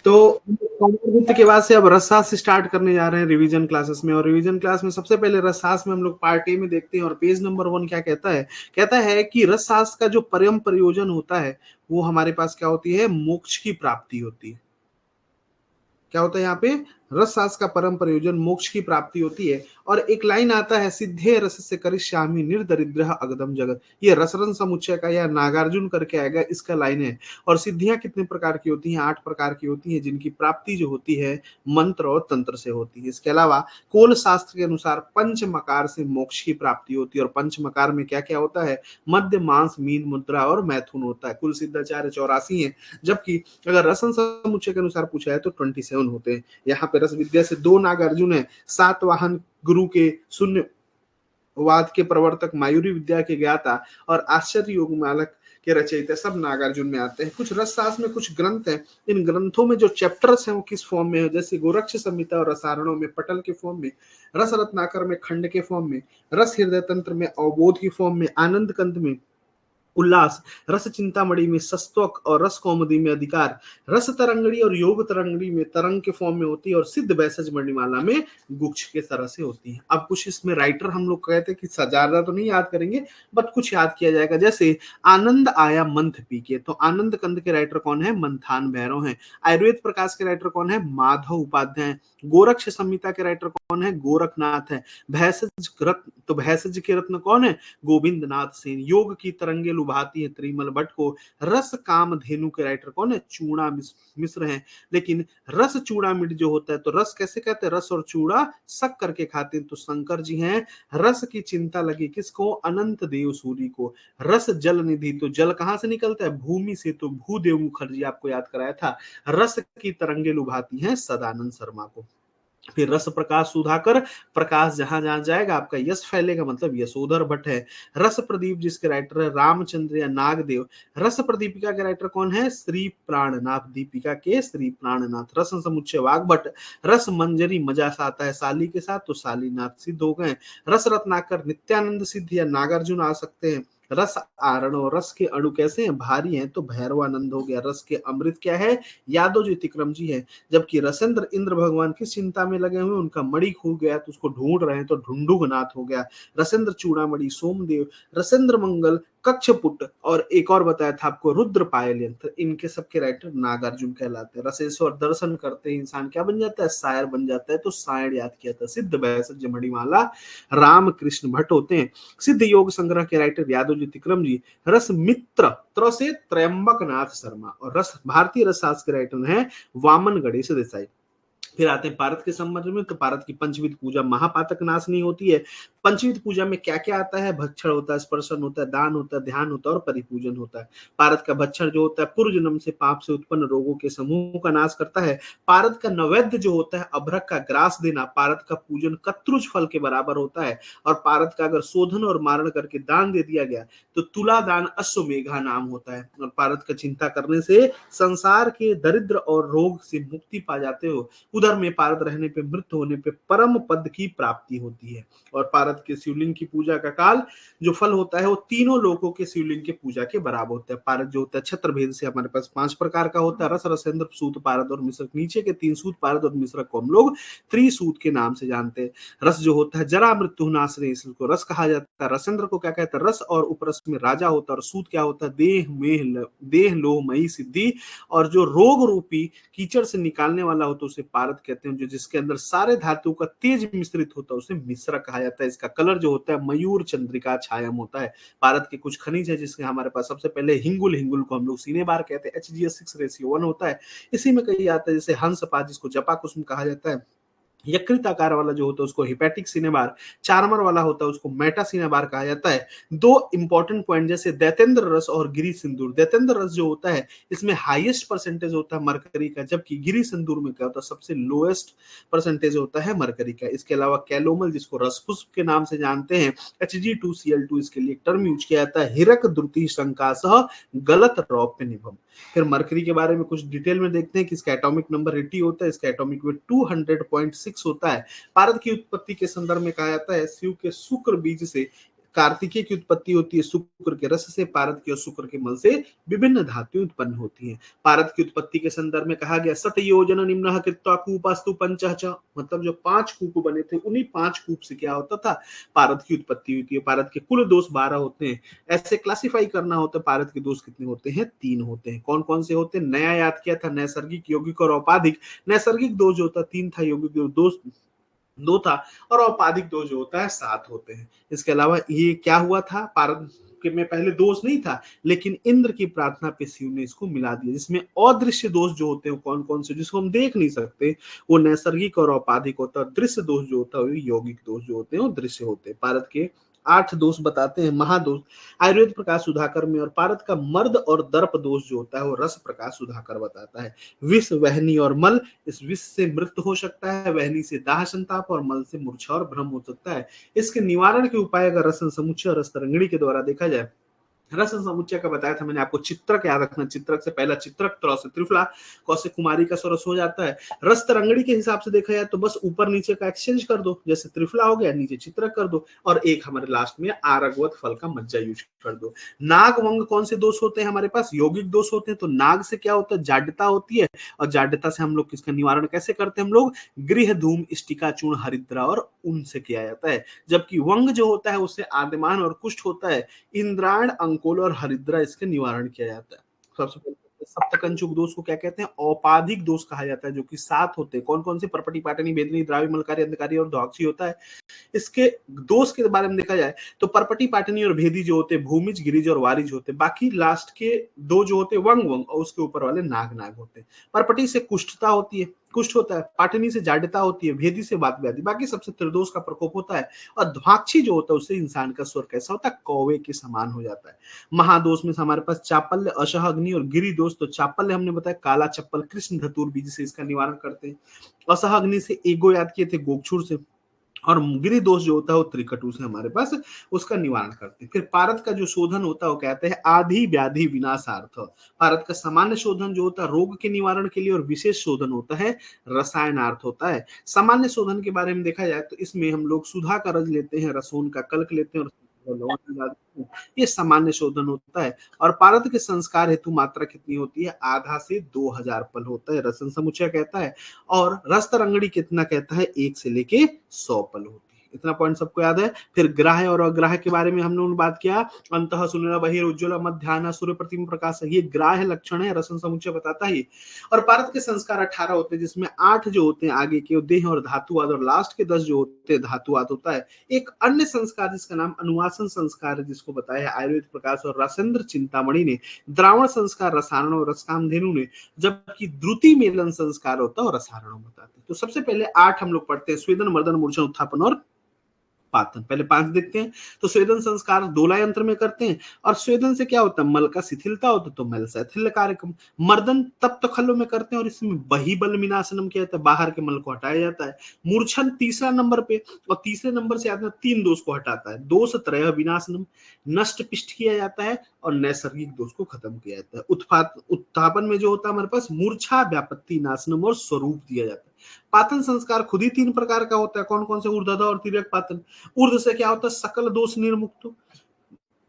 तो कौमुदी के बाद से अब रसशास्त्र से स्टार्ट करने जा रहे हैं रिवीजन क्लासेस में। और रिवीजन क्लास में सबसे पहले रसशास्त्र में हम लोग पार्ट ए में देखते हैं। और पेज नंबर 1 क्या कहता है? कहता है कि रसशास्त्र का जो परम प्रयोजन होता है वो हमारे पास क्या होती है? मोक्ष की प्राप्ति होती है। क्या होता है यहाँ पे? रसशास्त्र का परम प्रयोजन मोक्ष की प्राप्ति होती है। और एक लाइन आता है, सिद्धे रस से करिष्यामि निर्दरिद्र अगदम जगत। ये रसरन समुच्चय का या नागार्जुन करके आएगा, इसका लाइन है। और सिद्धियां कितने प्रकार की होती हैं? 8 प्रकार की होती हैं, जिनकी प्राप्ति जो होती है मंत्र और तंत्र से होती है। इसके अलावा कोल शास्त्र के अनुसार पंच मकार से मोक्ष की प्राप्ति होती है। और पंच मकार में क्या क्या होता है? मध्य, मांस, मीन, मुद्रा और मैथुन होता है। कुल सिद्धाचार्य 84 है, जबकि अगर रसन समुच्चय के अनुसार पूछा है तो 27 होते हैं। यहाँ पे रस विद्या से 2 नागार्जुन है, सातवाहन गुरु के शून्य वाद के प्रवर्तक, मायूरी विद्या के ज्ञाता और आश्चर्य योग मालक के रचयिता सब नागार्जुन में आते हैं। कुछ रस शास्त्र में कुछ ग्रंथ हैं, इन ग्रंथों में जो चैप्टर्स हैं वो किस फॉर्म में है? जैसे गोरक्ष संहिता और रसारणों में पटल के फॉर्म में, रस रत्नाकर में खंड के फॉर्म में, रस हृदय तंत्र में अवबोध की फॉर्म में, आनंद कंद में उल्लास, रस चिंतामणि में सस्तक और रस कौमुदी में अधिकार, रस तरंगड़ी और योग तरंगड़ी में तरंग के फॉर्म में होती है। और सिद्ध वैसज मणिमाला में गुच्छ के तरह से होती है। अब कुछ इसमें राइटर हम लोग कहते हैं कि ज्यादा तो नहीं याद करेंगे, बट कुछ याद किया जाएगा। जैसे आनंद आया मंथ पी के, तो आनंद कंद के राइटर कौन है? मंथान भैरव हैं। आयुर्वेद प्रकाश के राइटर कौन है? माधव उपाध्याय। गोरक्ष संहिता के राइटर कौन है? गोरखनाथ है। भैसज रत्न, तो भैसज के रत्न कौन है? गोविंद नाथ सेन। योग की तरंगे लुभाती है त्रिमल भट्ट को। रस काम धेनु के राइटर कौन है? चूड़ा मिश्र हैं। लेकिन रस चूड़ामिट जो होता है, तो रस कैसे कहते हैं? रस और चूड़ा शक करके खाते हैं, तो शंकर जी हैं। रस की चिंता लगी किसको? अनंत देव सूरी को। रस जल निधि, तो जल कहां से निकलता है? भूमि से, तो भूदेव मुखर्जी आपको याद कराया था। रस की तरंगे लुभाती हैं सदानंद शर्मा को। फिर रस प्रकाश सुधाकर, प्रकाश जहां जहां जाएगा आपका यश फैलेगा, मतलब यशोधर भट्ट है। रस प्रदीप जिसके राइटर है रामचंद्र या नागदेव। रस प्रदीपिका के राइटर कौन है? श्री प्राणनाथ, दीपिका के श्री प्राणनाथ। रस समुच्चय वाग्भट। रस मंजरी मजा सा आता है साली के साथ, तो सालीनाथ सिद्ध हो गए। रस रत्नाकर नित्यानंद सिद्ध या नागार्जुन आ सकते हैं। रस आरणो, रस के अणु कैसे हैं? भारी हैं, तो भैरवानंद हो गया। रस के अमृत क्या है? यादव जी तिक्रम जी है। जबकि रसेंद्र इंद्र भगवान किस चिंता में लगे हुए? उनका मणि खो गया, तो उसको ढूंढ रहे हैं, तो ढुंढुगनाथ हो गया। रसेंद्र चूड़ामणि सोमदेव, रसेंद्र मंगल कक्षपुट, और एक और बताया था आपको रुद्र पायल यंत्र। इनके सबके राइटर नागार्जुन कहलाते हैं। रसेश्वर दर्शन करते ही इंसान क्या बन जाता है? शायर बन जाता है, तो शायर याद किया था। सिद्ध वैसज मणिमाला राम कृष्ण भट्ट होते हैं। सिद्ध योग संग्रह के राइटर यादव जी तिक्रम जी। रस मित्र त्र से त्रयंबक नाथ शर्मा। और रस भारतीय रसशास्त्र के राइटर हैं वामन गणेश देसाई। फिर आते हैं पारद के संबंध में, तो पारद की पंचविध पूजा महापातक नाशनी होती है। पंचविध पूजा में क्या क्या आता है? भक्षण होता है, स्पर्शन होता है, दान होता है, ध्यान होता है और परिपूजन होता है। पारद का भक्षण जो होता है पूर्व जन्म से पाप से उत्पन्न रोगों के समूह का नाश करता है। पारद का नैवेद्य जो होता है अभ्रक का ग्रास देना, पारद का पूजन कत्रुज फल के बराबर होता है। और पारद का अगर शोधन और मारण करके दान दे दिया गया तो तुला दान अश्वमेघा नाम होता है। और पारद का चिंता करने से संसार के दरिद्र और रोग से मुक्ति पा जाते हो। उधर में पारद रहने पे, मृत्यु होने पे परम पद की प्राप्ति होती है। और पारद के शिवलिंग की पूजा का काल जो फल होता है वो तीनों लोगों के शिवलिंग के पूजा के बराबर होता है। पारद जो होता है छत्र भेद से हमारे पास 5 प्रकार का होता है। रस, रसेंद्र, सूत, पारद और मिश्रक। नीचे के 3 सूत, पारद और मिश्रक को हम लोग त्रिसूत के नाम से जानते हैं। रस जो होता है जरा मृत्यु नाशनी, इसको रस कहा जाता है। रसेंद्र को क्या कहता है? रस और उपरस में राजा होता है। और सूत क्या होता है? देह लोहमयी सिद्धि। और जो रोग रूपी कीचड़ से निकालने वाला होता है उसे पारद कहते हैं। जो जिसके अंदर सारे धातु का तेज मिश्रित होता है उसे मिश्रक कहा जाता है। इसका कलर जो होता है मयूर चंद्रिका छायम होता है। पारद के कुछ खनिज है जिसके हमारे पास सबसे पहले हिंगुल, हिंगुल को हम लोग सीने बार कहते हैं। HgS6 होता है। इसी में कही आता है जैसे हंसपात जिसको जपा कुसुम कहा जाता है। यकृत आकार वाला जो होता है उसको हिपैटिक सिनेबार, चार्मर वाला होता है उसको मेटा सिनेबार कहा जाता है। 2 इंपॉर्टेंट पॉइंट जैसे दैतेंद्र रस और गिरी सिंदूर। दैतेंद्र रस जो होता है इसमें हाईएस्ट परसेंटेज होता है मरकरी का, जबकि गिरी सिंदूर में क्या होता है? सबसे लोएस्ट परसेंटेज होता है मरकरी का। इसके अलावा कैलोमल जिसको रसपुष्प के नाम से जानते हैं, Hg2Cl2 इसके लिए टर्म यूज किया जाता है। हिरक द्रुति शंकासह गलत रौप्य निभम। फिर मरकरी के बारे में कुछ डिटेल में देखते हैं कि इसका एटॉमिक नंबर 80 होता है। इसका एटॉमिक वेट 200.6 होता है। पारद की उत्पत्ति के संदर्भ में कहा जाता है शिव के शुक्र बीज से कार्तिकेय की उत्पत्ति होती है शुक्र के रस से, पारद की और शुक्र के मल से विभिन्न धातुएं उत्पन्न होती हैं। पारद की उत्पत्ति के संदर्भ में कहा गया सत योजन निम्न कृत्वा कूपास्तु पंचः च, मतलब जो 5 कूप बने थे उन्हीं 5 कूप से क्या होता था, पारद की उत्पत्ति हुई थी। पारद के कुल दोष 12 होते हैं। ऐसे क्लासिफाई करना होता है पारद के दोष कितने होते हैं, 3 होते हैं। कौन कौन से होते हैं, नया याद किया था, नैसर्गिक, यौगिक और औपाधिक। नैसर्गिक दोष जो होता है 3 था, यौगिक दोष 2 था, और औपाधिक दोष जो होता है 7 होते हैं। इसके अलावा ये क्या हुआ था, पारद के में पहले दोष नहीं था, लेकिन इंद्र की प्रार्थना पे शिव ने इसको मिला दिया, जिसमें अदृश्य दोष जो होते हैं कौन कौन से, जिसको हम देख नहीं सकते, वो नैसर्गिक और औपाधिक होता है। दृश्य दोष जो होता है वो यौगिक दोष जो होते हैं वो दृश्य होते हैं। पारद के 8 दोष बताते हैं महादोष आयुर्वेद प्रकाश सुधाकर में, और पारद का मर्द और दर्प दोष जो होता है वो रस प्रकाश सुधाकर बताता है। विष, वहनी और मल, इस विष से मृत्यु हो सकता है, वहनी से दाह संताप और मल से मूर्छा और भ्रम हो सकता है। इसके निवारण के उपाय अगर रसन समुच्चय और रसतरंगिणी के द्वारा देखा जाए, रसन समुच्चय का बताया था मैंने आपको, चित्रक याद रखना, चित्रक से पहला चित्रक, त्र से त्रिफला, क से कुमारी का स्वरस हो जाता है। रस तरंगड़ी के हिसाब से देखा जाए तो बस ऊपर नीचे का एक्सचेंज कर दो, जैसे त्रिफला हो गया नीचे चित्रक कर दो, और एक हमारे लास्ट में आरगवत फल का मज्जा यूज कर दो। नाग वंग कौन से दोष होते हैं हमारे पास, यौगिक दोष होते हैं। तो नाग से क्या होता है, जाड्यता होती है, और जाड्यता से हम लोग किसका निवारण कैसे करते हैं, हम लोग गृह धूम, स्टिका चूर्ण, हरिद्रा और उनसे किया जाता है। जबकि वंग जो होता है उससे आदिमान और कुष्ठ होता है। इंद्रायण, अंकोल और हरिद्रा इसके निवारण किया जाता है। सबसे पहले सप्तकंचुक दोष को क्या कहते हैं, औपाधिक दोष कहा जाता है, जो कि 7 होते हैं। कौन कौन से, परपटी, पाटनी, भेदनी, द्रावी, मलकारी, अंधकारी और द्वाक्षी होता है। इसके दोष के बारे में देखा जाए तो परपटी, पाटनी और भेदी जो होते हैं, भूमिज, गिरिज और वारिज होते हैं। बाकी लास्ट के 2 जो होते हैं वंग वंग, और उसके ऊपर वाले नाग नाग होते हैं। परपटी से कुष्ठता होती है, कुष्ठ होता है। पाटनी से जाड्यता होती है, भेदी से वात व्याधि, बाकी सबसे त्रिदोष का प्रकोप होता है। और ध्वाक्षी जो होता है उससे इंसान का स्वर कैसा होता है, कौवे के समान हो जाता है। महादोष में हमारे पास चापल्य, अशह अग्नि और गिरि दोष। तो चापल्य हमने बताया काला चप्पल, कृष्ण धतूर बीज से इसका निवारण करते हैं। अशह अग्नि से एगो याद किए थे, गोक्षुर से। और गिरि दोष जो होता है वो त्रिकटु से हमारे पास उसका निवारण करते हैं। फिर पारद का जो शोधन होता है वो कहते हैं आधि व्याधि विनाशार्थ। पारद का सामान्य शोधन जो होता है रोग के निवारण के लिए, और विशेष शोधन होता है रसायनार्थ होता है। सामान्य शोधन के बारे में देखा जाए तो इसमें हम लोग सुधा का रज लेते हैं, रसोन का कल्क लेते हैं, और लवण मिला देते हैं। ये सामान्य शोधन होता है। और पारद के संस्कार हेतु मात्रा कितनी होती है, आधा से 2000 पल होता है, रसन समुच्चय कहता है। और रस तरंगड़ी कितना कहता है, 1 से लेके 100 पल होती है। इतना पॉइंट सबको याद है। फिर ग्राह्य और अग्राह्य के बारे में हम लोगों ने बात किया। अंतः सुनेरा बहिर उज्ज्वल मध्याह्न सूर्य प्रतिम प्रकाश, ये ग्राह्य लक्षण है, रसन समुच्चय बताता है। और पारद के संस्कार 18 होते हैं, जिसमें 8 जो होते हैं आगे के देह और धातुवाद, और लास्ट के 10 जो होते हैं धातुवाद होता है। एक अन्य संस्कार जिसका नाम अनुवासन संस्कार है, जिसको बताया आयुर्वेद प्रकाश और रासेंद्र चिंतामणि ने। द्रावण संस्कार रसायन और रसकामधेनु ने। जबकि द्रुति मेलन संस्कार होता है और रसायन बताते हैं। तो सबसे पहले 8 हम लोग पढ़ते हैं, स्वेदन, मर्दन, मूर्छन, उत्थापन और पातन। पहले 5 देखते हैं। तो स्वेदन संस्कार दोला यंत्र में करते हैं, और स्वेदन से क्या होता है, मल का शिथिलता होता है, तो मल शैथिल्य कार्यक्रम। मर्दन तप्त खल्लों में करते हैं, और इसमें बही बल विनाशनम किया जाता है, बाहर के मल को हटाया जाता है। मूर्छन तीसरा नंबर पे, और तीसरे नंबर से आता है 3 दोष को हटाता है। दोष त्रय विनाशनम, नष्ट पिष्ट किया जाता है, और नैसर्गिक दोष को खत्म किया जाता है। उत्थापन में जो होता है हमारे पास मूर्छा, व्यापत्ति नाशनम और स्वरूप दिया जाता है। पातन संस्कार खुद ही 3 प्रकार का होता है। कौन कौन से, ऊर्ध्व और तिर्यक पातन। ऊर्ध्व से क्या होता है, सकल दोष निर्मुक्त।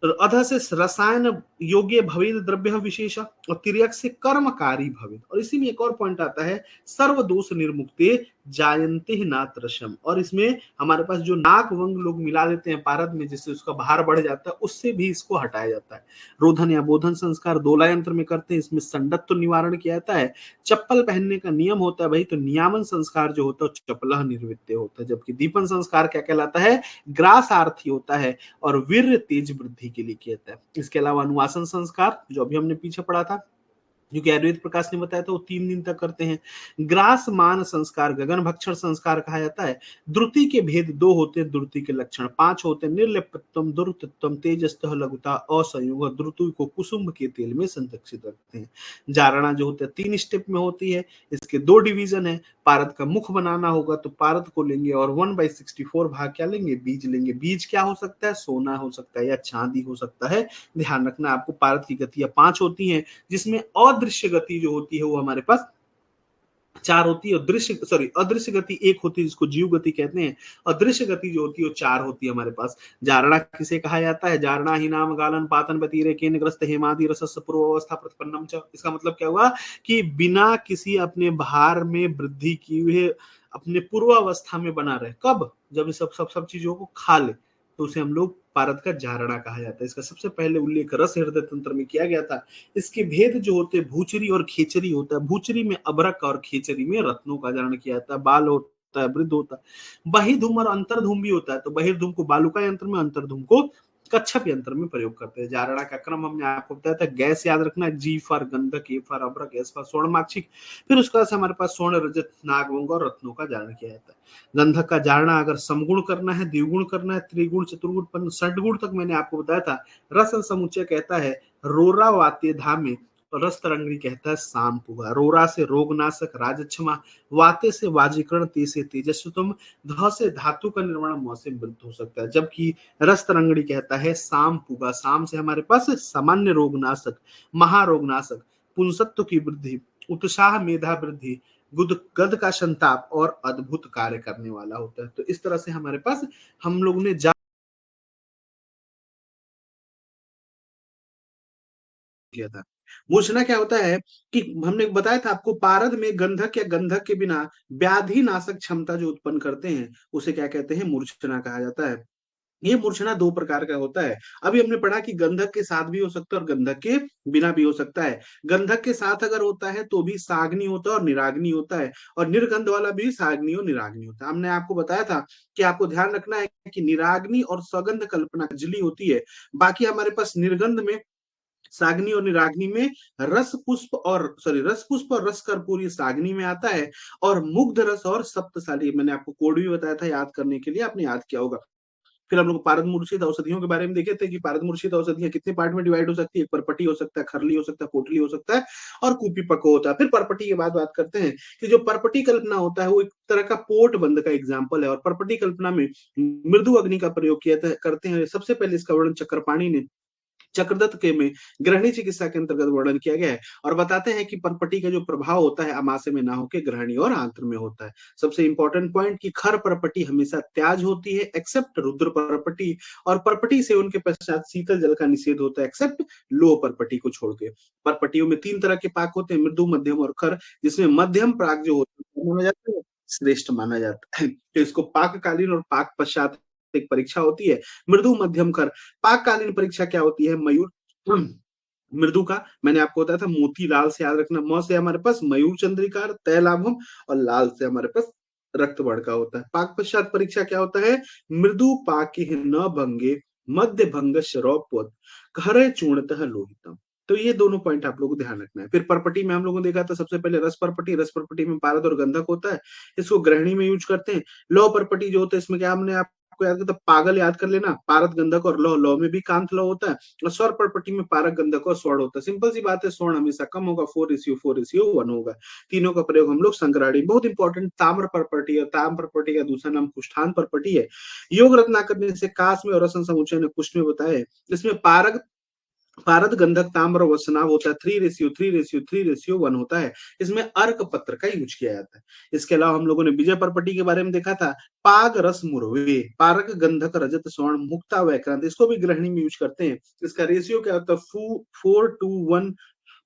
अध से रसायन योग्य भवेद द्रव्य विशेष, और तिर्यक से कर्मकारी भवेद। और इसी में एक और पॉइंट आता है, सर्व दोष निर्मुक्ते जायन्ते नात्रशम। और इसमें हमारे पास जो नाक वंग लोग मिला देते हैं पारद में, जिससे उसका भार बढ़ जाता है, उससे भी इसको हटाया जाता है। रोधन या बोधन संस्कार दोला यंत्र में करते हैं, इसमें संडत्व निवारण किया जाता है। चप्पल पहनने का नियम होता है भाई, तो नियामन संस्कार जो होता है चपलह निर्वृत्य होता है। जबकि दीपन संस्कार क्या कहलाता है, ग्रासार्थी होता है, और वीर्य तेज वृद्धि के लिए किया जाता है। इसके अलावा अनुवासन संस्कार जो अभी हमने पीछे पढ़ा था, जो कि आयुर्वेद प्रकाश ने बताया था, वो 3 दिन तक करते हैं। ग्रास मान संस्कार गगन भक्षण संस्कार कहा जाता है। द्रुति के भेद 2 होते हैं, द्रुति के लक्षण 5 होते हैं, निर्लिप्तत्वम, दुर्तत्वम, तेजस्तः, लघुता, असंयोग। द्रुति को कुसुम के तेल में संरक्षित रखते हैं। जारणा जो होता है 3 स्टेप में होती है। इसके 2 डिवीजन है। पारद का मुख बनाना होगा तो पारद को लेंगे, और 1/64 भाग क्या लेंगे, बीज लेंगे। बीज क्या हो सकता है, सोना हो सकता है या चांदी हो सकता है। ध्यान रखना आपको, पारद की गतियां 5 होती हैं, जिसमें अदृश्य गति जो होती है वो हमारे पास चार होती है, अदृश्य गति एक होती है जिसको जीव गति कहते हैं। अदृश्य गति जो होती है वो चार होती है हमारे पास। जारणा किसे कहा जाता है? जारणा ही नाम गालन पातन बतीरे केन ग्रस्त हेमादि रसस पूर्वावस्था प्रतिपन्नम च। इसका मतलब क्या हुआ कि बिना किसी अपने भार में वृद्धि किए हुए अपने पूर्वावस्था में बना रहे। कब? जब ये सब सब सब चीजों को खा ले तो उसे हम लोग पारद का जारणा कहा जाता है। इसका सबसे पहले उल्लेख रस हृदय तंत्र में किया गया था। इसके भेद जो होते हैं भूचरी और खेचरी होता है। भूचरी में अभ्रक और खेचरी में रत्नों का जारण किया जाता है। बाल होता है, वृद्ध होता है, बहिर्धूम और अंतर्धूम भी होता है। तो बहिर्धूम को बालुका यंत्र में, अंतर्धूम को कच्छप यंत्र में प्रयोग करते हैं। जारणा का क्रम हमने आपको बताया था। गैस याद रखना, जी फॉर गंधक, ए फॉर अभ्रक, एस फॉर स्वर्णमाक्षिक। फिर उसके बाद हमारे पास स्वर्ण, रजत, नागवंग और रत्नों का जारण किया जाता है। गंधक का जारणा अगर समगुण करना है, द्विगुण करना है, त्रिगुण, चतुर्गुण, षटगुण तक मैंने आपको बताया था। रस समुच्चय कहता है रोरा वात्य धामे, रस तरंगड़ी कहता है साम पुगा। रोरा से रोगनाशक, राजक्षमा। वाते से वाजीकरण, ते से तेजस्वतम, ध से धातु का निर्माण, म से मृत्यु हो सकता है। जबकि रस तरंगड़ी कहता है साम पुगा। साम से हमारे पास सामान्य रोगनाशक, महारोगनाशक, पुंसत्व की वृद्धि, उत्साह, मेधा वृद्धि, गुद गद का संताप और अद्भुत कार्य करने वाला होता है। तो इस तरह से हमारे पास हम लोग ने किया था। मूर्छना क्या होता है कि हमने बताया था आपको, पारद में गंधक या गंधक के बिना व्याधि नाशक क्षमता जो उत्पन्न करते हैं उसे क्या कहते हैं? मूर्छना कहा जाता है। ये मूर्छना दो प्रकार का होता है। अभी हमने पढ़ा कि गंधक के साथ भी हो सकता है और गंधक के बिना भी हो सकता है। गंधक के साथ अगर होता है तो भी साग्नि होता है और निराग्नि होता है, और निर्गंध वाला भी साग्नि और निराग्नि होता है। हमने आपको बताया था कि आपको ध्यान रखना है कि निराग्नि और सगंध कल्पना जली होती है। बाकी हमारे पास निर्गंध में, साग्नि और निराग्नि में रस पुष्प और रस कर्पूरी साग्नि में आता है, और मुग्ध रस और सप्तसाली, मैंने आपको कोड भी बताया था याद करने के लिए, आपने याद किया होगा। फिर हम लोग पारद मूर्छित औषधियों के बारे में देखे थे कि पारद मूर्छित औषधियां कितने पार्ट में डिवाइड हो सकती है। परपटी हो सकता है, खरली हो सकता है, पोटली हो सकता है, और कूपी पको होता है। फिर परपटी के बाद बात करते हैं कि जो परपटी कल्पना होता है वो एक तरह का पोट बंद का एग्जाम्पल है। और परपटी कल्पना में मृदु अग्नि का प्रयोग किया करते हैं। सबसे पहले इसका वर्णन चक्रपाणी ने चक्रदत्त के में ग्रहणी चिकित्सा के अंतर्गत वर्णन किया गया है, और बताते हैं कि परपटी का जो प्रभाव होता है अमाशय में ना होकर ग्रहणी और आंत्र में होता है। सबसे इंपॉर्टेंट पॉइंट कि खर परपटी हमेशा त्याज होती है एक्सेप्ट रुद्र परपटी, और परपटी से उनके पश्चात शीतल जल का निषेध होता है एक्सेप्ट लो परपटी को छोड़ के। परपटियों में तीन तरह के पाक होते हैं, मृदु, मध्यम और खर, जिसमें मध्यम पाक जो होता है माना जाता है, श्रेष्ठ माना जाता है। तो इसको पाककालीन और पाक पश्चात एक परीक्षा होती है। मृदु, मध्यम, खर। पाककालीन परीक्षा क्या होती है? मयूर, मृदु का मैंने आपको बताया था मोती लाल से याद रखना। म से हमारे पास मयूर चंद्रिकार, तय लाभम, और लाल से हमारे पास रक्त वर्णका होता है। पाक पश्चात परीक्षा क्या होता है? मृदु पाके न भंगे, मध्य भंग शरौपवत, खरे चूर्णतः लोहितम। तो ये दोनों पॉइंट आप लोगों को ध्यान रखना है। फिर परपटी में हम लोगों ने देखा था सबसे पहले रस परपटी में पारद और गंधक होता है, इसको गृहिणी में यूज करते हैं। लौ परपटी जो होता है इसमें क्या हमने आपको याद किया था? पागल याद कर लेना, पारद गंधक और लौ, लौ में भी कांत लौ होता है, और स्वर परपटी में पारक गंधक और स्वर्ण होता है। सिंपल सी बात है, स्वर्ण हमेशा कम होगा, 4:4:1 होगा। तीनों का प्रयोग हम लोग संग्रहणी। बहुत इंपॉर्टेंट ताम्र परपटी, और ताम्र परपटी का दूसरा नाम कुष्ठान परपटी है। योग रत्ना करने से काश में और रसन समुच्चय ने कुष्ठ में बताया है। इसमें पारक, पारद गंधक ताम्र वसनाव होता है, 3:3:3:1 होता है। इसमें अर्क पत्र का यूज किया जाता है। इसके अलावा हम लोगों ने विजय परपटी के बारे में देखा था। पाग रस मुरवे, पारक गंधक रजत स्वर्ण मुक्ता वैक्रांत, इसको भी गृहिणी में यूज करते हैं। इसका रेशियो क्या होता है? 4:1,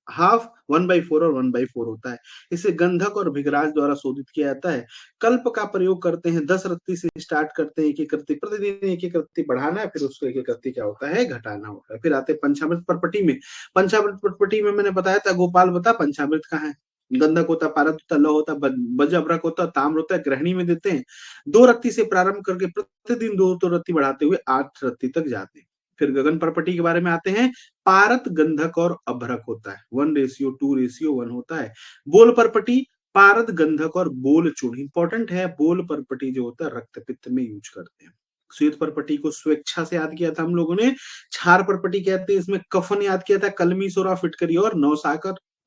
हाफ, 1/4 और 1/4 होता है। इसे गंधक और भिगराज द्वारा शोधित किया जाता है। कल्प का प्रयोग करते हैं, 10 रत्ती से स्टार्ट करते हैं, एक एक रत्ती प्रतिदिन, एक एक रत्ती बढ़ाना है, फिर उसको एक एक रत्ती क्या होता है? घटाना होता है। फिर आते हैं पंचामृत परपटी में। पंचामृत परपटी में मैंने बताया था, गोपाल बता पंचामृत कहाँ है? गंधक होता, पारद होता, लौ होता, बज अभ्रक होता, ताम्र होता है, गृहिणी में देते हैं। 2 रत्ती से प्रारंभ करके प्रतिदिन 2 रत्ती बढ़ाते हुए 8 रत्ती तक जाते हैं। फिर गगन परपटी के बारे में आते हैं। पारत गंधक और अभ्रक होता है, 1:2:1 होता है। बोल परपटी, पारद गंधक और बोल चूर्ण, इंपॉर्टेंट है। बोल परपटी जो होता है रक्त पित्त में यूज करते हैं। श्वेत परपटी को स्वेच्छा से याद किया था हम लोगों ने। क्षार परपटी कहते हैं, इसमें कफन याद किया था, कलमी, सोरा, फिटकरी और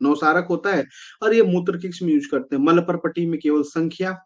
नौसारक होता है, और ये मूत्र किक्ष में यूज करते हैं। मल परपटी में केवल संख्या,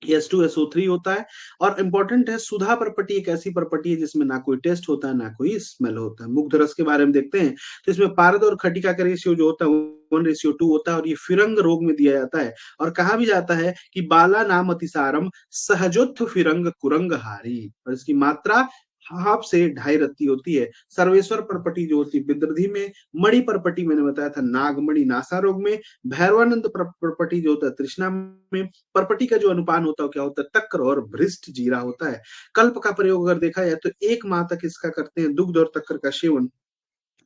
H2SO3 होता है। और इंपॉर्टेंट है, सुधा पर्पटी एक ऐसी पर्पटी है जिसमें ना कोई टेस्ट होता है, ना कोई स्मेल होता है। मुग्ध रस के बारे में देखते हैं, तो इसमें पारद और खटिका का रेशियो जो होता है 1:2 होता है, और ये फिरंग रोग में दिया जाता है। और कहा भी जाता है कि बाला नाम अतिसारम सहजोत्थ फिरंग कुरंग हारी, और इसकी मात्रा हाफ से 2.5 रत्ती होती है। सर्वेश्वर पर्पटी जो होती है विदर्धी में, मणि पर्पटी मैंने बताया था नागमणि नासा रोग में, भैरवानंद पर्पटी जो होता है तृष्णा में। पर्पटी का जो अनुपान होता है क्या होता है, तक्र और भ्रिष्ट जीरा होता है। कल्प का प्रयोग अगर देखा जाए तो 1 माह तक इसका करते हैं, दुग्ध और तक्र का सेवन।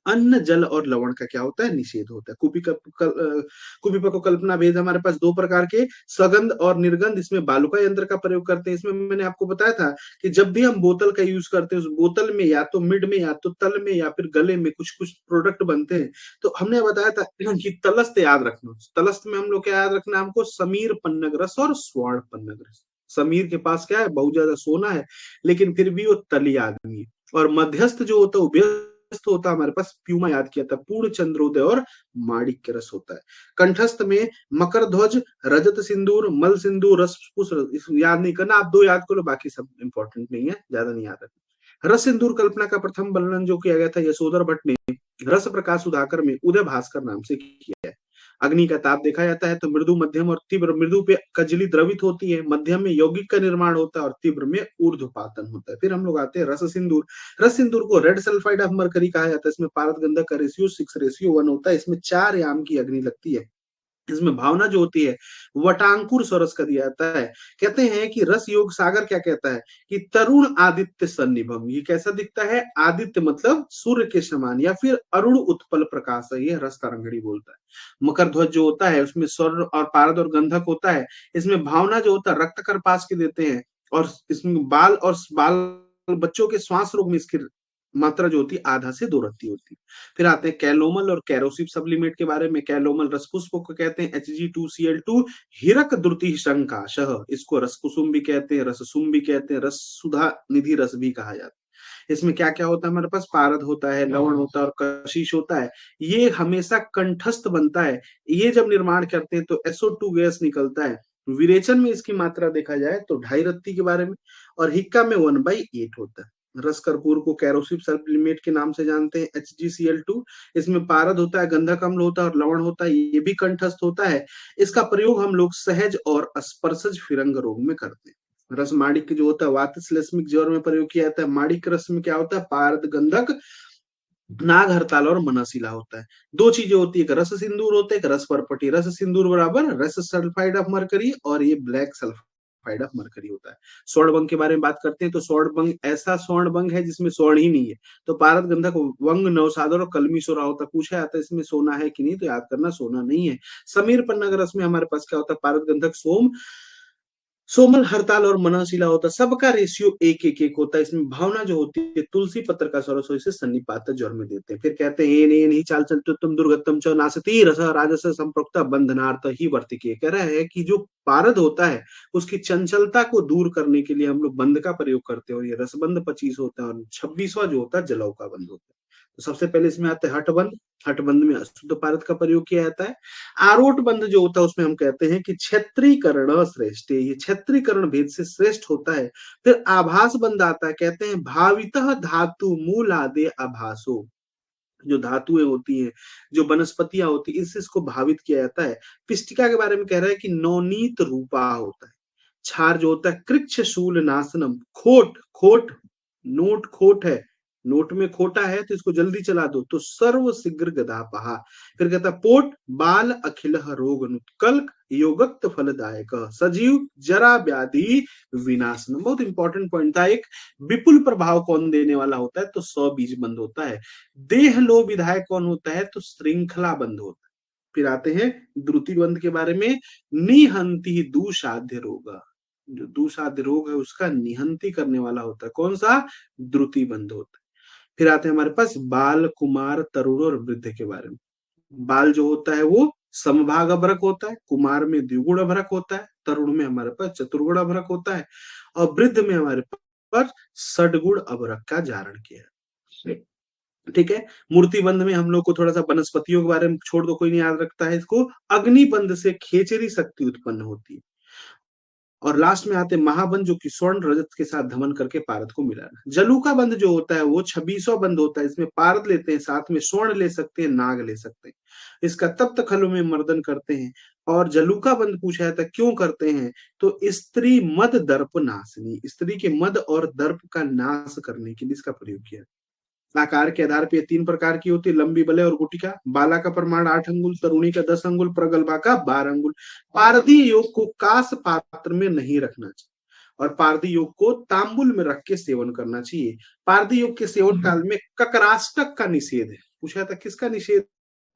अन्न जल और लवण का क्या होता है, निषेध होता है। कुपीपा को कल्पना भेद हमारे पास 2 प्रकार के, सगंध और निर्गंध। इसमें बालुका यंत्र का प्रयोग करते हैं। इसमें मैंने आपको बताया था कि जब भी हम बोतल का यूज करते हैं, उस बोतल में या तो मिड में या तो तल में या फिर गले में कुछ कुछ प्रोडक्ट बनते हैं। तो हमने बताया था कि तलस्त याद रखना, तलस्त में हम लोग क्या याद रखना हमको, समीर पन्नग रस और स्वर्ण पन्नग रस। समीर के पास क्या है, बहुत ज्यादा सोना है, लेकिन फिर भी वो तली आदमी है। और मध्यस्थ जो होता है कंठस्थ होता है हमारे पास, प्यूमा याद किया था, पूर्ण चंद्रोदय और माणिक्य रस होता है। कंठस्थ में मकर ध्वज, रजत सिंदूर, मल सिंदूर, रस याद नहीं करना, आप 2 याद करो, बाकी सब इंपॉर्टेंट नहीं है, ज्यादा नहीं याद रखना। रस सिंदूर कल्पना का प्रथम वर्णन जो किया गया था यशोधर भट्ट ने रस प्रकाश सुधाकर में उदय भास्कर नाम से किया है। अग्नि का ताप देखा जाता है तो मृदु, मध्यम और तीव्र। मृदु पे कजली द्रवित होती है, मध्यम में यौगिक का निर्माण होता है और तीव्र में ऊर्ध्वपातन होता है। फिर हम लोग आते हैं रस सिंदूर। रस सिंदूर को रेड सल्फाइड ऑफ मरकरी कहा जाता है। इसमें पारद गंधक का रेशियो 6:1 होता है। इसमें 4 याम की अग्नि लगती है। इसमें भावना जो होती है वटांकुर सरस का दिया जाता है। कहते हैं कि रस योग सागर क्या कहता है कि तरुण आदित्य सन्निभम, ये कैसा दिखता है, आदित्य मतलब सूर्य के समान, या फिर अरुण उत्पल प्रकाश है, ये रस तरंगड़ी बोलता है। मकर ध्वज जो होता है उसमें स्वर्ण और पारद और गंधक होता है। इसमें भावना जो होता है रक्त करपास के देते हैं। और इसमें बाल बच्चों के श्वास रोग में इसकी मात्रा जो होती है आधा से 2 रत्ती होती है। फिर आते हैं कैलोमल और कैरोसिव सब्लिमेट के बारे में। कैलोमल रसपुष्प को कहते हैं Hg2Cl2 हिरक द्रुति शंकाशह, इसको रसकुसुम भी कहते हैं, रससुम भी कहते हैं, रस सुधा निधि रस भी कहा जाता है। इसमें क्या क्या होता है हमारे पास, पारद होता है, लवण होता है और कशिश होता है। ये हमेशा कंठस्थ बनता है। ये जब निर्माण करते हैं तो SO2 गैस निकलता है। विरेचन में इसकी मात्रा देखा जाए तो 2.5 रत्ती के बारे में, और हिक्का में 1/8 होता है। रस कर्पूर को कैरोसिव सल्फेट के नाम से जानते हैं HgCl2। इसमें पारद होता है, गंधक अम्ल होता है और लवण होता है, ये भी कंठस्थ होता है। इसका प्रयोग हम लोग सहज और स्पर्शज फिरंग रोग में करते हैं। रस माणिक्य जो होता है वातश्लेष्मिक ज्वर में प्रयोग किया जाता है। माणिक्य रस में क्या होता है, पारद गंधक नाग हरताल और मनशिला होता है। 2 चीजें होती है, एक रस सिंदूर होता है, एक रस परपटी। रस सिंदूर बराबर रस सल्फाइड ऑफ मरकरी, और ये ब्लैक सल्फाइड ऑफ मरकरी होता है। स्वर्ण बंग के बारे में बात करते हैं तो स्वर्ण बंग ऐसा स्वर्ण बंग है जिसमें स्वर्ण ही नहीं है। तो पारद गंधक वंग नवसादर और कलमी सोरा होता है। पूछा जाता है इसमें सोना है कि नहीं, तो याद करना सोना नहीं है। समीर पन्नग रस में हमारे पास क्या होता है, पारद गंधक सोम, सोमल हरताल और मनशिला होता है। सबका रेशियो 1:1 होता है। इसमें भावना जो होती है तुलसी पत्र का सरसों से सन्निपात ज्वर में देते हैं। फिर कहते हैं ये नहीं चाल चलते तुम दुर्गतम च नासती रस राजस संपृक्ता बंधनार्थ ही वर्तिके। कह रहा है कि जो पारद होता है उसकी चंचलता को दूर करने के लिए हम लोग बंध का प्रयोग करते हैं, और ये रसबंध 25 होता है, और 26वां जो होता है जलौ का बंध होता है। तो सबसे पहले इसमें आता है हटबंध। हटबंध में अशुद्ध पारद का प्रयोग किया जाता है। आरोट बंध जो होता है उसमें हम कहते हैं कि क्षेत्रीकरण श्रेष्ठ, ये क्षेत्रीकरण भेद से श्रेष्ठ होता है। फिर आभास बंध आता है, कहते हैं भावितः धातु मूल आदि आभासो, जो धातुएं होती हैं, जो वनस्पतियां होती है, इससे इसको भावित किया जाता है। पिष्टिका के बारे में कह रहा है कि नवनीत रूपा होता है। क्षार जो होता है कृच्छ शूल नाशनम, खोट खोट, नोट खोट है, नोट में खोटा है तो इसको जल्दी चला दो, तो सर्व शीघ्र गदा पहा। फिर कहता है पोट बाल अखिल रोग कल्क योगक्त फलदायक सजीव जरा व्याधि विनाशनम। बहुत इंपॉर्टेंट पॉइंट था। एक विपुल प्रभाव कौन देने वाला होता है, तो 100 बीज बंद होता है। देह लो विधायक कौन होता है, तो श्रृंखला बंद होता है। फिर आते हैं द्रुति बंध के बारे में। निहंति दुसाध्य रोग, जो दुसाध्य रोग है उसका निहंती करने वाला होता है, कौन सा, द्रुति बंध होता है। फिर आते हैं हमारे पास बाल कुमार तरुण और वृद्ध के बारे में। बाल जो होता है वो समभाग अभ्रक होता है, कुमार में द्विगुण अभ्रक होता है, तरुण में हमारे पास चतुर्गुण अभ्रक होता है, और वृद्ध में हमारे पास षडगुण अभ्रक का जारण किया है। ठीक है। मूर्ति बंध में हम लोग को थोड़ा सा वनस्पतियों के बारे में छोड़ दो, कोई नहीं याद रखता है इसको। अग्नि बंध से खेचरी शक्ति उत्पन्न होती है। और लास्ट में आते महाबंध, जो कि स्वर्ण रजत के साथ धमन करके पारद को मिलाना। जलूका बंध जो होता है वो 26वां बंध होता है, इसमें पारद लेते हैं, साथ में स्वर्ण ले सकते हैं, नाग ले सकते हैं। इसका तप्त खलों में मर्दन करते हैं। और जलूका बंध पूछा जाता है क्यों करते हैं, तो स्त्री मद दर्प नाशनी, स्त्री के मद और दर्प का नाश करने के लिए इसका प्रयोग किया। आकार के आधार पे ये 3 प्रकार की होती है, लंबी बलय और गुटिका। बाला का प्रमाण 8 अंगुल, तरुणी का 10 अंगुल, प्रगल्भा का 12 अंगुल। पारदी योग को कास पात्र में नहीं रखना चाहिए और पारदी योग को तांबुल में रख के सेवन करना चाहिए। पारदी योग के सेवन काल में ककराष्टक का निषेध है। पूछा था किसका निषेध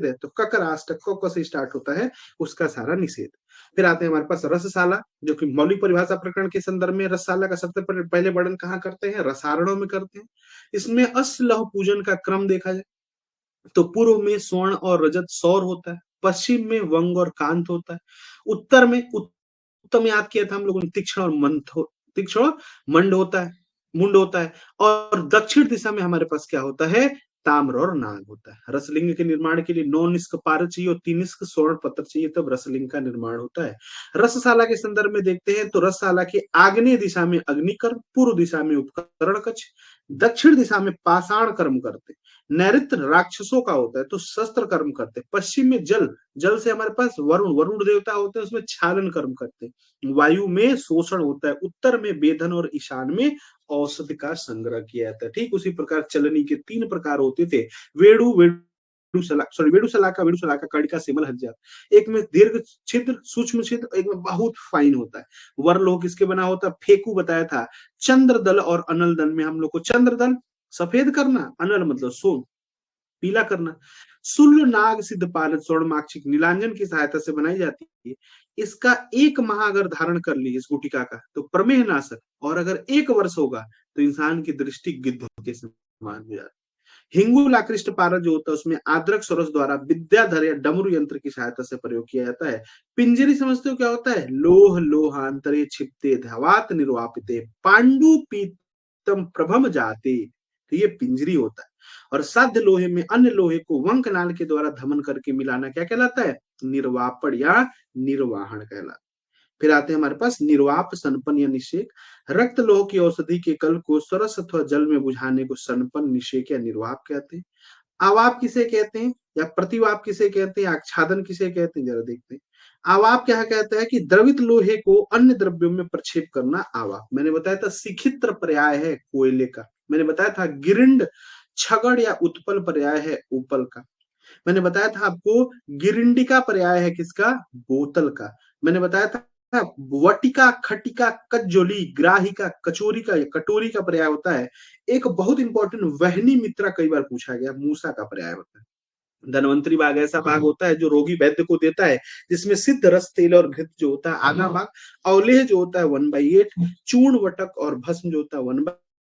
है, तो ककराष्टक को से स्टार्ट होता है, उसका सारा निषेध। फिर आते हैं हमारे पास रसशाला, जो कि मौलिक परिभाषा प्रकरण के संदर्भ में रसशाला का सबसे पहले वर्णन कहाँ करते हैं, रसारणों में करते हैं। इसमें अश्लह पूजन का क्रम देखा जाए तो पूर्व में स्वर्ण और रजत सौर होता है, पश्चिम में वंग और कांत होता है, उत्तर में उत्तम याद किया था हम लोगों ने, तीक्ष्ण और तीक्ष्ण और मंड होता है, मुंड होता है। और दक्षिण दिशा में हमारे पास क्या होता है, ताम्र और नाग होता है। रसलिंग के निर्माण के लिए 9 निष्क पार चाहिए और 3 निष्क स्वर्ण पत्र चाहिए, तब रसलिंग का निर्माण होता है। रसशाला के संदर्भ में देखते हैं तो रसशाला के आग्नेय दिशा में अग्निकर्म, पूर्व दिशा में उपकरण कक्ष, दक्षिण दिशा में पाषाण कर्म करते, नैऋत्य राक्षसों का होता है तो शस्त्र कर्म करते, पश्चिम में जल, जल से हमारे पास वरुण, वरुण देवता होते हैं, उसमें क्षालन कर्म करते, वायु में शोषण होता है, उत्तर में वेदन और ईशान में औषधि का संग्रह किया जाता है। ठीक उसी प्रकार चलनी के 3 प्रकार होते थे, वेणु वेणुशलाका, कर्णिका, सिमल, हज्जा। एक में दीर्घ छिद्र, सूक्ष्म छिद्र, एक में बहुत फाइन होता है। वरलोह किसके बना होता है, फेकू बताया था। चंद्र दल और अनल दल में हम लोग को, चंद्र दल सफेद करना, अनल मतलब सोन पीला करना। शूल नाग सिद्ध पारद स्वर्णमाक्षिक नीलांजन की सहायता से बनाई जाती है। इसका 1 माह अगर धारण कर ली इस गुटिका का तो प्रमेह नाशक, और अगर 1 वर्ष होगा तो इंसान की दृष्टि गिद्ध के समान हो जाती है। हिंगुलाकृष्ट पारद जो होता है उसमें आद्रक सरस द्वारा विद्याधर या डमरू यंत्र की सहायता से प्रयोग किया जाता है। पिंजरी समझते हो क्या होता है, लोह लोहांतरे छिपते धवात निर्वापिते पांडु पीतम प्रभम जाते, तो ये पिंजरी होता है। और साध्य लोहे में अन्य लोहे को वंक नाल के द्वारा धमन करके मिलाना क्या कहलाता है, निर्वापण या निर्वाहन कहलाता है। फिर आते हैं हमारे पास निर्वाप सनपन या निषेक। रक्त लोह की औषधि के कल को सरस अथवा जल में बुझाने को सनपन, निषेक या निर्वाप कहते हैं। आवाप किसे कहते हैं या प्रतिवाप किसे कहते हैं, आच्छादन किसे कहते हैं, जरा देखते हैं। आवाप क्या कहता है कि द्रवित लोहे को अन्य द्रव्यों में प्रक्षेप करना आवाप। मैंने बताया था सिखित्र पर्याय है कोयले का। मैंने बताया था गिरिंड छगड़ या उत्पल पर्याय है उपल का। मैंने बताया था आपको गिरिंडी का पर्याय है किसका, बोतल का। मैंने बताया था वटिका, खटिका, कज्जोली, ग्राहिका, कचोरी का, कटोरी का पर्याय होता है। एक बहुत इंपॉर्टेंट वहनी मित्रा कई बार पूछा गया, मूसा का पर्याय होता है। धनवंतरी भाग ऐसा भाग होता है जो रोगी वैद्य को देता है, जिसमें सिद्ध रस, तेल और घृत जो होता है आधा भाग, अवलेह जो होता है 1/8, चूर्ण वटक और भस्म जो होता है